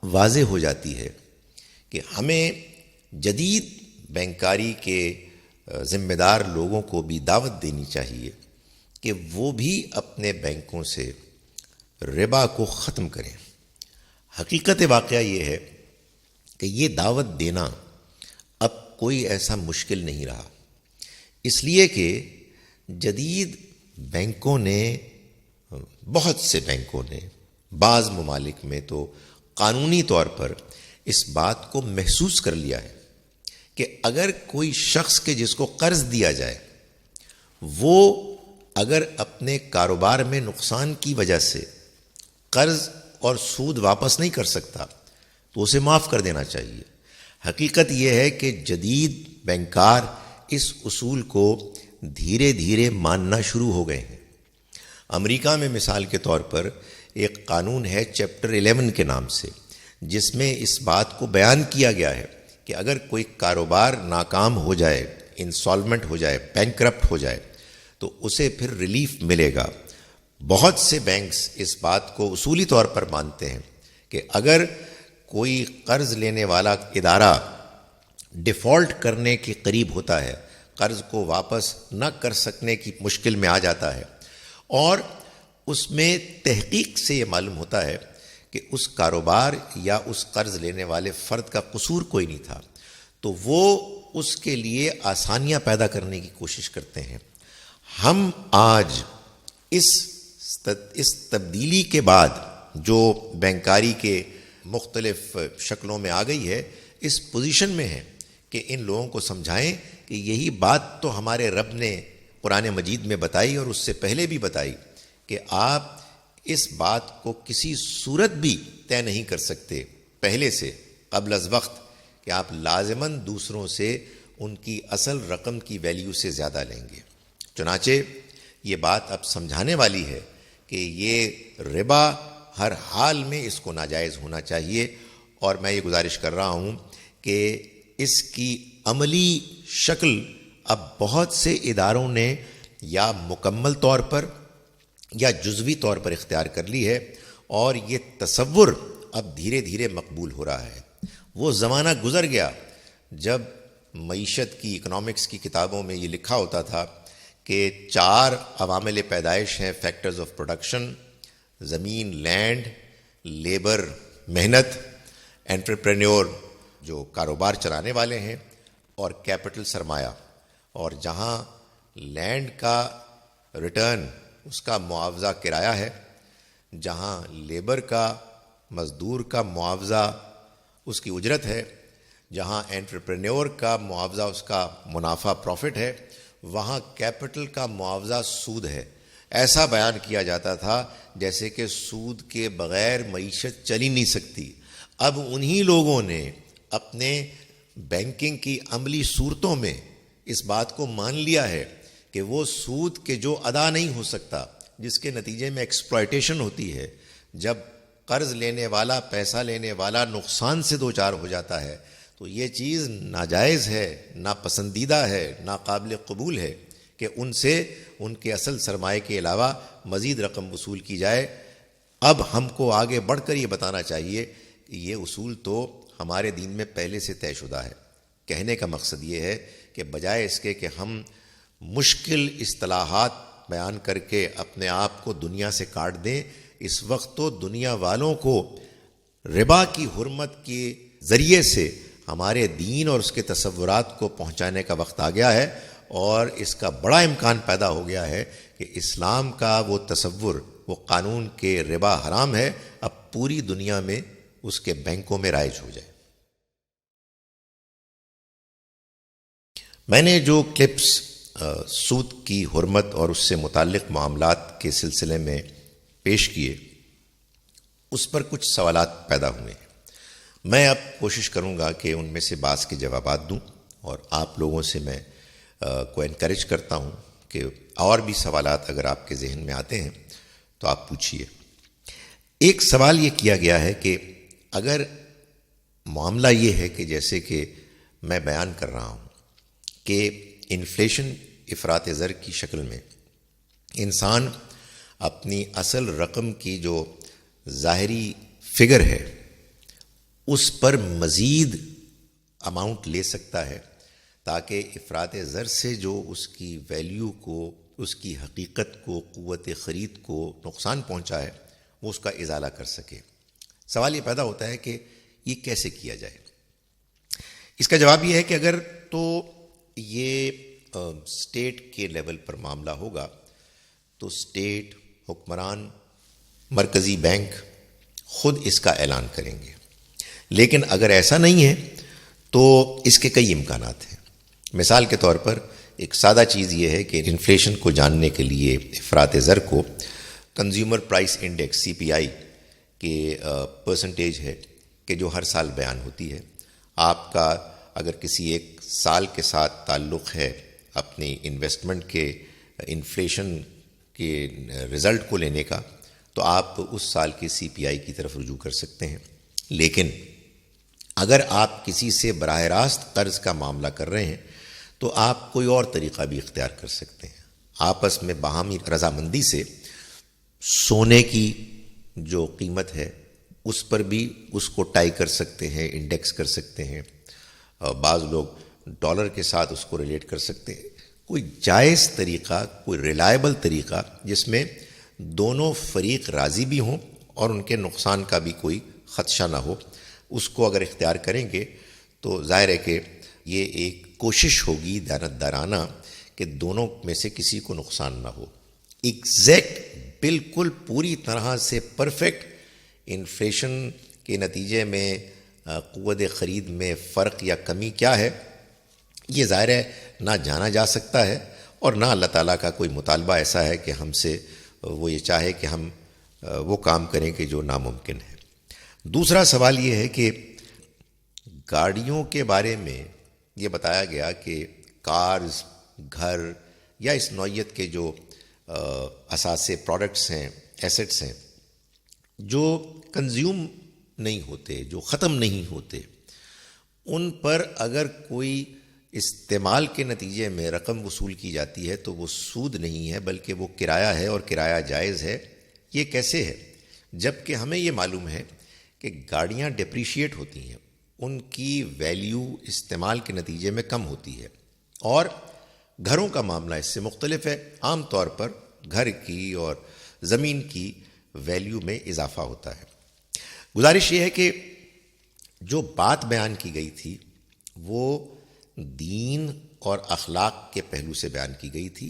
واضح ہو جاتی ہے کہ ہمیں جدید بینکاری کے ذمہ دار لوگوں کو بھی دعوت دینی چاہیے کہ وہ بھی اپنے بینکوں سے ربا کو ختم کریں. حقیقت واقعہ یہ ہے کہ یہ دعوت دینا اب کوئی ایسا مشکل نہیں رہا، اس لیے کہ جدید بینکوں نے، بہت سے بینکوں نے بعض ممالک میں تو قانونی طور پر اس بات کو محسوس کر لیا ہے کہ اگر کوئی شخص کے جس کو قرض دیا جائے وہ اگر اپنے کاروبار میں نقصان کی وجہ سے قرض اور سود واپس نہیں کر سکتا تو اسے معاف کر دینا چاہیے. حقیقت یہ ہے کہ جدید بینکار اس اصول کو دھیرے دھیرے ماننا شروع ہو گئے ہیں. امریکہ میں مثال کے طور پر ایک قانون ہے چیپٹر 11 کے نام سے، جس میں اس بات کو بیان کیا گیا ہے کہ اگر کوئی کاروبار ناکام ہو جائے، انسالمنٹ ہو جائے، بینکرپٹ ہو جائے تو اسے پھر ریلیف ملے گا. بہت سے بینکس اس بات کو اصولی طور پر مانتے ہیں کہ اگر کوئی قرض لینے والا ادارہ ڈیفالٹ کرنے کے قریب ہوتا ہے، قرض کو واپس نہ کر سکنے کی مشکل میں آ جاتا ہے اور اس میں تحقیق سے یہ معلوم ہوتا ہے کہ اس کاروبار یا اس قرض لینے والے فرد کا قصور کوئی نہیں تھا، تو وہ اس کے لیے آسانیاں پیدا کرنے کی کوشش کرتے ہیں. ہم آج اس تبدیلی کے بعد جو بینکاری کے مختلف شکلوں میں آ گئی ہے، اس پوزیشن میں ہیں کہ ان لوگوں کو سمجھائیں کہ یہی بات تو ہمارے رب نے قرآن مجید میں بتائی اور اس سے پہلے بھی بتائی کہ آپ اس بات کو کسی صورت بھی طے نہیں کر سکتے پہلے سے قبل از وقت کہ آپ لازماً دوسروں سے ان کی اصل رقم کی ویلیو سے زیادہ لیں گے. چنانچہ یہ بات اب سمجھانے والی ہے کہ یہ ربا ہر حال میں اس کو ناجائز ہونا چاہیے، اور میں یہ گزارش کر رہا ہوں کہ اس کی عملی شکل اب بہت سے اداروں نے یا مکمل طور پر یا جزوی طور پر اختیار کر لی ہے، اور یہ تصور اب دھیرے دھیرے مقبول ہو رہا ہے. وہ زمانہ گزر گیا جب معیشت کی، اکنامکس کی کتابوں میں یہ لکھا ہوتا تھا کہ 4 عوامل پیدائش ہیں، فیکٹرز آف پروڈکشن: زمین، لینڈ، لیبر محنت، انٹرپرینیور جو کاروبار چلانے والے ہیں، اور کیپٹل سرمایہ. اور جہاں لینڈ کا ریٹرن، اس کا معاوضہ کرایہ ہے، جہاں لیبر کا، مزدور کا معاوضہ اس کی اجرت ہے، جہاں انٹرپرینیور کا معاوضہ اس کا منافع پروفٹ ہے، وہاں کیپٹل کا معاوضہ سود ہے. ایسا بیان کیا جاتا تھا جیسے کہ سود کے بغیر معیشت چل ہی نہیں سکتی. اب انہی لوگوں نے اپنے بینکنگ کی عملی صورتوں میں اس بات کو مان لیا ہے کہ وہ سود کے جو ادا نہیں ہو سکتا، جس کے نتیجے میں ایکسپلائٹیشن ہوتی ہے، جب قرض لینے والا، پیسہ لینے والا نقصان سے دوچار ہو جاتا ہے، تو یہ چیز ناجائز ہے، ناپسندیدہ ہے، ناقابل قبول ہے کہ ان سے ان کے اصل سرمایہ کے علاوہ مزید رقم وصول کی جائے. اب ہم کو آگے بڑھ کر یہ بتانا چاہیے یہ اصول تو ہمارے دین میں پہلے سے طے شدہ ہے. کہنے کا مقصد یہ ہے کہ بجائے اس کے کہ ہم مشکل اصطلاحات بیان کر کے اپنے آپ کو دنیا سے کاٹ دیں، اس وقت تو دنیا والوں کو ربا کی حرمت کے ذریعے سے ہمارے دین اور اس کے تصورات کو پہنچانے کا وقت آ گیا ہے، اور اس کا بڑا امکان پیدا ہو گیا ہے کہ اسلام کا وہ تصور، وہ قانون کے ربا حرام ہے، اب پوری دنیا میں اس کے بینکوں میں رائج ہو جائے. میں نے جو کلپس سود کی حرمت اور اس سے متعلق معاملات کے سلسلے میں پیش کیے، اس پر کچھ سوالات پیدا ہوئے ہیں. میں اب کوشش کروں گا کہ ان میں سے بعض کے جوابات دوں، اور آپ لوگوں سے میں کو انکریج کرتا ہوں کہ اور بھی سوالات اگر آپ کے ذہن میں آتے ہیں تو آپ پوچھیے. ایک سوال یہ کیا گیا ہے کہ اگر معاملہ یہ ہے کہ جیسے کہ میں بیان کر رہا ہوں کہ انفلیشن افراط زر کی شکل میں انسان اپنی اصل رقم کی جو ظاہری فگر ہے اس پر مزید اماؤنٹ لے سکتا ہے تاکہ افراط زر سے جو اس کی ویلیو کو، اس کی حقیقت کو، قوت خرید کو نقصان پہنچا ہے وہ اس کا ازالہ کر سکے. سوال یہ پیدا ہوتا ہے کہ یہ کیسے کیا جائے. اس کا جواب یہ ہے کہ اگر تو یہ اسٹیٹ کے لیول پر معاملہ ہوگا تو اسٹیٹ، حکمران، مرکزی بینک خود اس کا اعلان کریں گے. لیکن اگر ایسا نہیں ہے تو اس کے کئی امکانات ہیں. مثال کے طور پر ایک سادہ چیز یہ ہے کہ انفلیشن کو جاننے کے لیے افراط زر کو کنزیومر پرائس انڈیکس CPI کے پرسنٹیج ہے کہ جو ہر سال بیان ہوتی ہے. آپ کا اگر کسی ایک سال کے ساتھ تعلق ہے اپنی انویسٹمنٹ کے انفلیشن کے رزلٹ کو لینے کا تو آپ اس سال کے CPI کی طرف رجوع کر سکتے ہیں. لیکن اگر آپ کسی سے براہ راست قرض کا معاملہ کر رہے ہیں تو آپ کوئی اور طریقہ بھی اختیار کر سکتے ہیں. آپس میں باہمی رضامندی سے سونے کی جو قیمت ہے اس پر بھی اس کو ٹائی کر سکتے ہیں، انڈیکس کر سکتے ہیں. بعض لوگ ڈالر کے ساتھ اس کو ریلیٹ کر سکتے ہیں. کوئی جائز طریقہ، کوئی ریلائبل طریقہ جس میں دونوں فریق راضی بھی ہوں اور ان کے نقصان کا بھی کوئی خدشہ نہ ہو، اس کو اگر اختیار کریں گے تو ظاہر ہے کہ یہ ایک کوشش ہوگی دیانتدارانہ کہ دونوں میں سے کسی کو نقصان نہ ہو. ایگزیکٹ، بالکل پوری طرح سے پرفیکٹ انفلیشن کے نتیجے میں قوت خرید میں فرق یا کمی کیا ہے یہ ظاہر ہے نہ جانا جا سکتا ہے، اور نہ اللہ تعالیٰ کا کوئی مطالبہ ایسا ہے کہ ہم سے وہ یہ چاہے کہ ہم وہ کام کریں کہ جو ناممکن ہے. دوسرا سوال یہ ہے کہ گاڑیوں کے بارے میں یہ بتایا گیا کہ کارز، گھر یا اس نوعیت کے جو اثاثے پروڈکٹس ہیں، ایسٹس ہیں جو کنزیوم نہیں ہوتے، جو ختم نہیں ہوتے، ان پر اگر کوئی استعمال کے نتیجے میں رقم وصول کی جاتی ہے تو وہ سود نہیں ہے بلکہ وہ کرایہ ہے، اور کرایہ جائز ہے. یہ کیسے ہے جب کہ ہمیں یہ معلوم ہے کہ گاڑیاں ڈپریشیٹ ہوتی ہیں، ان کی ویلیو استعمال کے نتیجے میں کم ہوتی ہے، اور گھروں کا معاملہ اس سے مختلف ہے. عام طور پر گھر کی اور زمین کی ویلیو میں اضافہ ہوتا ہے. گزارش یہ ہے کہ جو بات بیان کی گئی تھی وہ دین اور اخلاق کے پہلو سے بیان کی گئی تھی.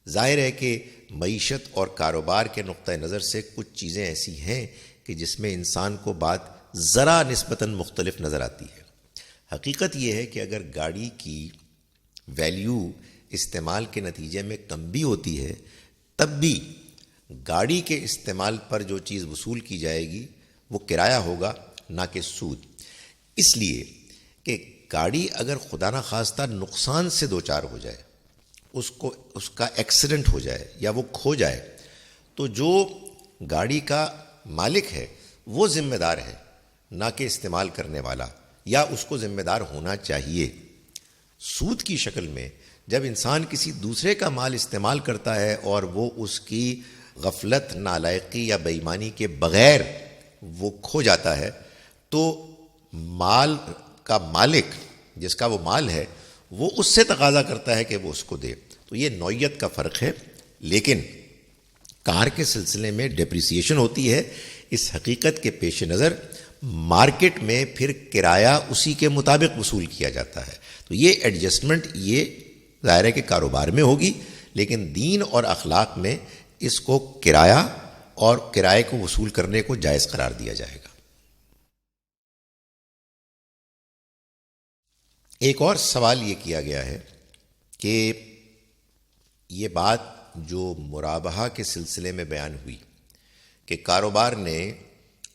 ظاہر ہے کہ معیشت اور کاروبار کے نقطہ نظر سے کچھ چیزیں ایسی ہیں کہ جس میں انسان کو بات ذرا نسبتاً مختلف نظر آتی ہے. حقیقت یہ ہے کہ اگر گاڑی کی ویلیو استعمال کے نتیجے میں کم بھی ہوتی ہے تب بھی گاڑی کے استعمال پر جو چیز وصول کی جائے گی وہ کرایہ ہوگا، نہ کہ سود. اس لیے کہ گاڑی اگر خدا نخواستہ نقصان سے دوچار ہو جائے، اس کا ایکسیڈنٹ ہو جائے یا وہ کھو جائے، تو جو گاڑی کا مالک ہے وہ ذمہ دار ہے، نہ کہ استعمال کرنے والا، یا اس کو ذمہ دار ہونا چاہیے. سود کی شکل میں جب انسان کسی دوسرے کا مال استعمال کرتا ہے اور وہ اس کی غفلت، نالائقی یا بے ایمانی کے بغیر وہ کھو جاتا ہے تو مال کا مالک جس کا وہ مال ہے وہ اس سے تقاضا کرتا ہے کہ وہ اس کو دے. تو یہ نوعیت کا فرق ہے. لیکن کار کے سلسلے میں ڈیپریسیشن ہوتی ہے. اس حقیقت کے پیش نظر مارکیٹ میں پھر کرایہ اسی کے مطابق وصول کیا جاتا ہے. تو یہ ایڈجسٹمنٹ یہ ظاہر ہے کہ کاروبار میں ہوگی، لیکن دین اور اخلاق میں اس کو کرایہ اور کرائے کو وصول کرنے کو جائز قرار دیا جائے گا. ایک اور سوال یہ کیا گیا ہے کہ یہ بات جو مرابحہ کے سلسلے میں بیان ہوئی کہ کاروبار نے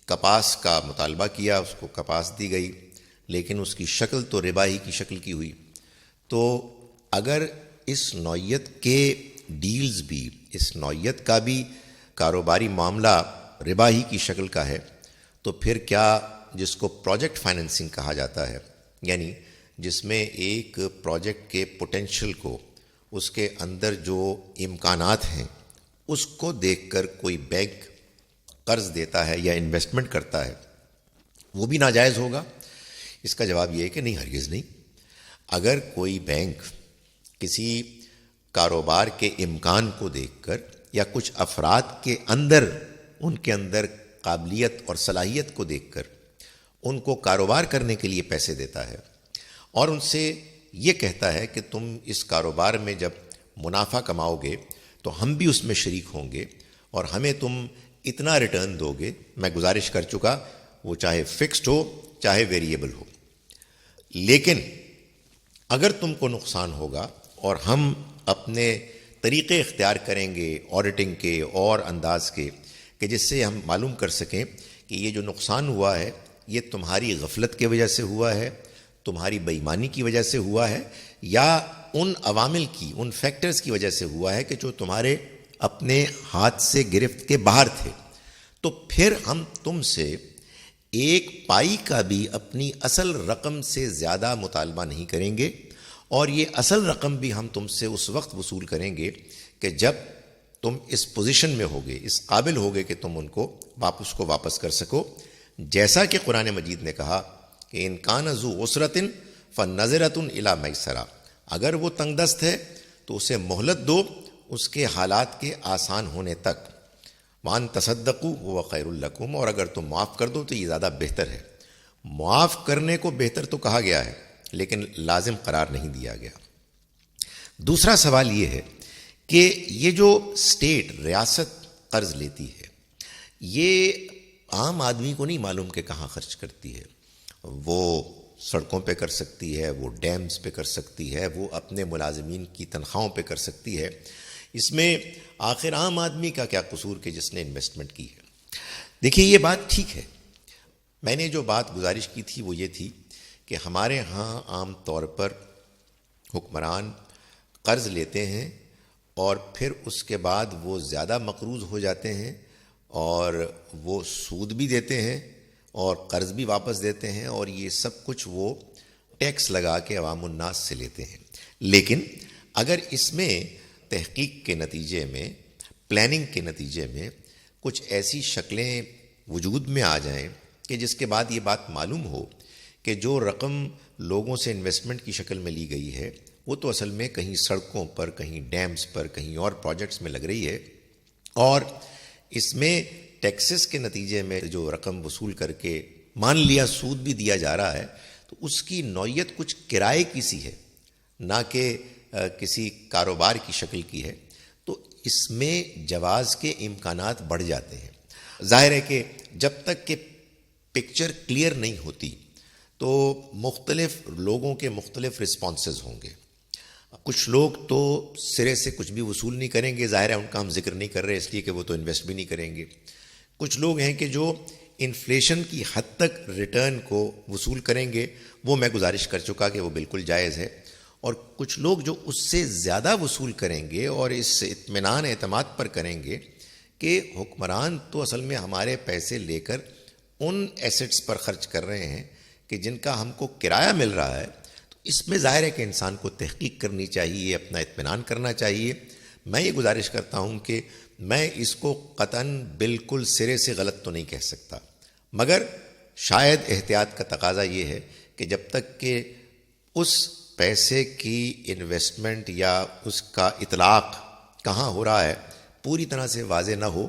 کپاس کا مطالبہ کیا، اس کو کپاس دی گئی، لیکن اس کی شکل تو ربا ہی کی شکل کی ہوئی. تو اگر اس نوعیت کے ڈیلز بھی، اس نوعیت کا بھی کاروباری معاملہ ربا ہی کی شکل کا ہے، تو پھر کیا جس کو پروجیکٹ فائننسنگ کہا جاتا ہے، یعنی جس میں ایک پروجیکٹ کے پوٹینشل کو، اس کے اندر جو امکانات ہیں اس کو دیکھ کر کوئی بینک قرض دیتا ہے یا انویسٹمنٹ کرتا ہے، وہ بھی ناجائز ہوگا؟ اس کا جواب یہ ہے کہ نہیں، ہرگز نہیں. اگر کوئی بینک کسی کاروبار کے امکان کو دیکھ کر یا کچھ افراد کے اندر، ان کے اندر قابلیت اور صلاحیت کو دیکھ کر ان کو کاروبار کرنے کے لیے پیسے دیتا ہے اور ان سے یہ کہتا ہے کہ تم اس کاروبار میں جب منافع کماؤ گے تو ہم بھی اس میں شریک ہوں گے اور ہمیں تم اتنا ریٹرن دو گے، میں گزارش کر چکا، وہ چاہے فکسڈ ہو چاہے ویریبل ہو، لیکن اگر تم کو نقصان ہوگا اور ہم اپنے طریقے اختیار کریں گے آڈیٹنگ کے اور انداز کے کہ جس سے ہم معلوم کر سکیں کہ یہ جو نقصان ہوا ہے یہ تمہاری غفلت کی وجہ سے ہوا ہے، تمہاری بے ایمانی کی وجہ سے ہوا ہے، یا ان عوامل کی، ان فیکٹرز کی وجہ سے ہوا ہے کہ جو تمہارے اپنے ہاتھ سے گرفت کے باہر تھے، تو پھر ہم تم سے ایک پائی کا بھی اپنی اصل رقم سے زیادہ مطالبہ نہیں کریں گے، اور یہ اصل رقم بھی ہم تم سے اس وقت وصول کریں گے کہ جب تم اس پوزیشن میں ہوگے، اس قابل ہوگے کہ تم ان کو واپس کر سکو. جیسا کہ قرآن مجید نے کہا کہ ان کان ذو عسرۃ فنظرۃ الی میسرہ، اگر وہ تنگ دست ہے تو اسے مہلت دو اس کے حالات کے آسان ہونے تک. وان تصدقوا هو خیر لکم، اور اگر تم معاف کر دو تو یہ زیادہ بہتر ہے. معاف کرنے کو بہتر تو کہا گیا ہے لیکن لازم قرار نہیں دیا گیا. دوسرا سوال یہ ہے کہ یہ جو اسٹیٹ، ریاست قرض لیتی ہے، یہ عام آدمی کو نہیں معلوم کہ کہاں خرچ کرتی ہے. وہ سڑکوں پہ کر سکتی ہے، وہ ڈیمز پہ کر سکتی ہے، وہ اپنے ملازمین کی تنخواہوں پہ کر سکتی ہے. اس میں آخر عام آدمی کا کیا قصور کہ جس نے انویسٹمنٹ کی ہے؟ دیکھیے یہ بات ٹھیک ہے. میں نے جو بات گزارش کی تھی وہ یہ تھی کہ ہمارے ہاں عام طور پر حکمران قرض لیتے ہیں اور پھر اس کے بعد وہ زیادہ مقروض ہو جاتے ہیں اور وہ سود بھی دیتے ہیں اور قرض بھی واپس دیتے ہیں، اور یہ سب کچھ وہ ٹیکس لگا کے عوام الناس سے لیتے ہیں. لیکن اگر اس میں تحقیق کے نتیجے میں، پلاننگ کے نتیجے میں کچھ ایسی شکلیں وجود میں آ جائیں کہ جس کے بعد یہ بات معلوم ہو کہ جو رقم لوگوں سے انویسٹمنٹ کی شکل میں لی گئی ہے وہ تو اصل میں کہیں سڑکوں پر، کہیں ڈیمز پر، کہیں اور پروجیکٹس میں لگ رہی ہے، اور اس میں ٹیکسز کے نتیجے میں جو رقم وصول کر کے مان لیا سود بھی دیا جا رہا ہے، تو اس کی نوعیت کچھ کرائے کی سی ہے، نہ کہ کسی کاروبار کی شکل کی ہے، تو اس میں جواز کے امکانات بڑھ جاتے ہیں. ظاہر ہے کہ جب تک کہ پکچر کلیئر نہیں ہوتی تو مختلف لوگوں کے مختلف رسپانسز ہوں گے. کچھ لوگ تو سرے سے کچھ بھی وصول نہیں کریں گے، ظاہر ہے ان کا ہم ذکر نہیں کر رہے اس لیے کہ وہ تو انویسٹ بھی نہیں کریں گے. کچھ لوگ ہیں کہ جو انفلیشن کی حد تک ریٹرن کو وصول کریں گے، وہ میں گزارش کر چکا کہ وہ بالکل جائز ہے. اور کچھ لوگ جو اس سے زیادہ وصول کریں گے اور اس اطمینان اعتماد پر کریں گے کہ حکمران تو اصل میں ہمارے پیسے لے کر ان ایسٹس پر خرچ کر رہے ہیں کہ جن کا ہم کو کرایہ مل رہا ہے. تو اس میں ظاہر ہے کہ انسان کو تحقیق کرنی چاہیے، اپنا اطمینان کرنا چاہیے. میں یہ گزارش کرتا ہوں کہ میں اس کو قطعاً بالکل سرے سے غلط تو نہیں کہہ سکتا، مگر شاید احتیاط کا تقاضا یہ ہے کہ جب تک کہ اس پیسے کی انویسٹمنٹ یا اس کا اطلاق کہاں ہو رہا ہے پوری طرح سے واضح نہ ہو،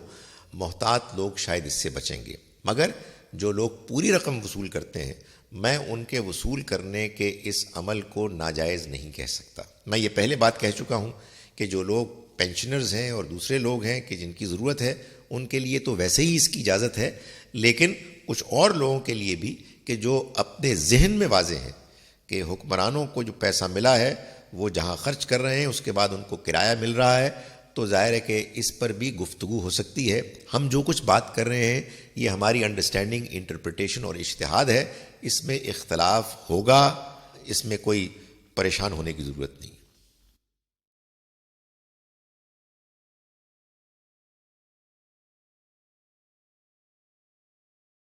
محتاط لوگ شاید اس سے بچیں گے. مگر جو لوگ پوری رقم وصول کرتے ہیں، میں ان کے وصول کرنے کے اس عمل کو ناجائز نہیں کہہ سکتا. میں یہ پہلے بات کہہ چکا ہوں کہ جو لوگ پینشنرز ہیں اور دوسرے لوگ ہیں کہ جن کی ضرورت ہے، ان کے لیے تو ویسے ہی اس کی اجازت ہے، لیکن کچھ اور لوگوں کے لیے بھی کہ جو اپنے ذہن میں واضح ہیں کہ حکمرانوں کو جو پیسہ ملا ہے وہ جہاں خرچ کر رہے ہیں اس کے بعد ان کو کرایہ مل رہا ہے، تو ظاہر ہے کہ اس پر بھی گفتگو ہو سکتی ہے. ہم جو کچھ بات کر رہے ہیں یہ ہماری انڈرسٹینڈنگ، انٹرپریٹیشن اور اجتہاد ہے. اس میں اختلاف ہوگا، اس میں کوئی پریشان ہونے کی ضرورت نہیں.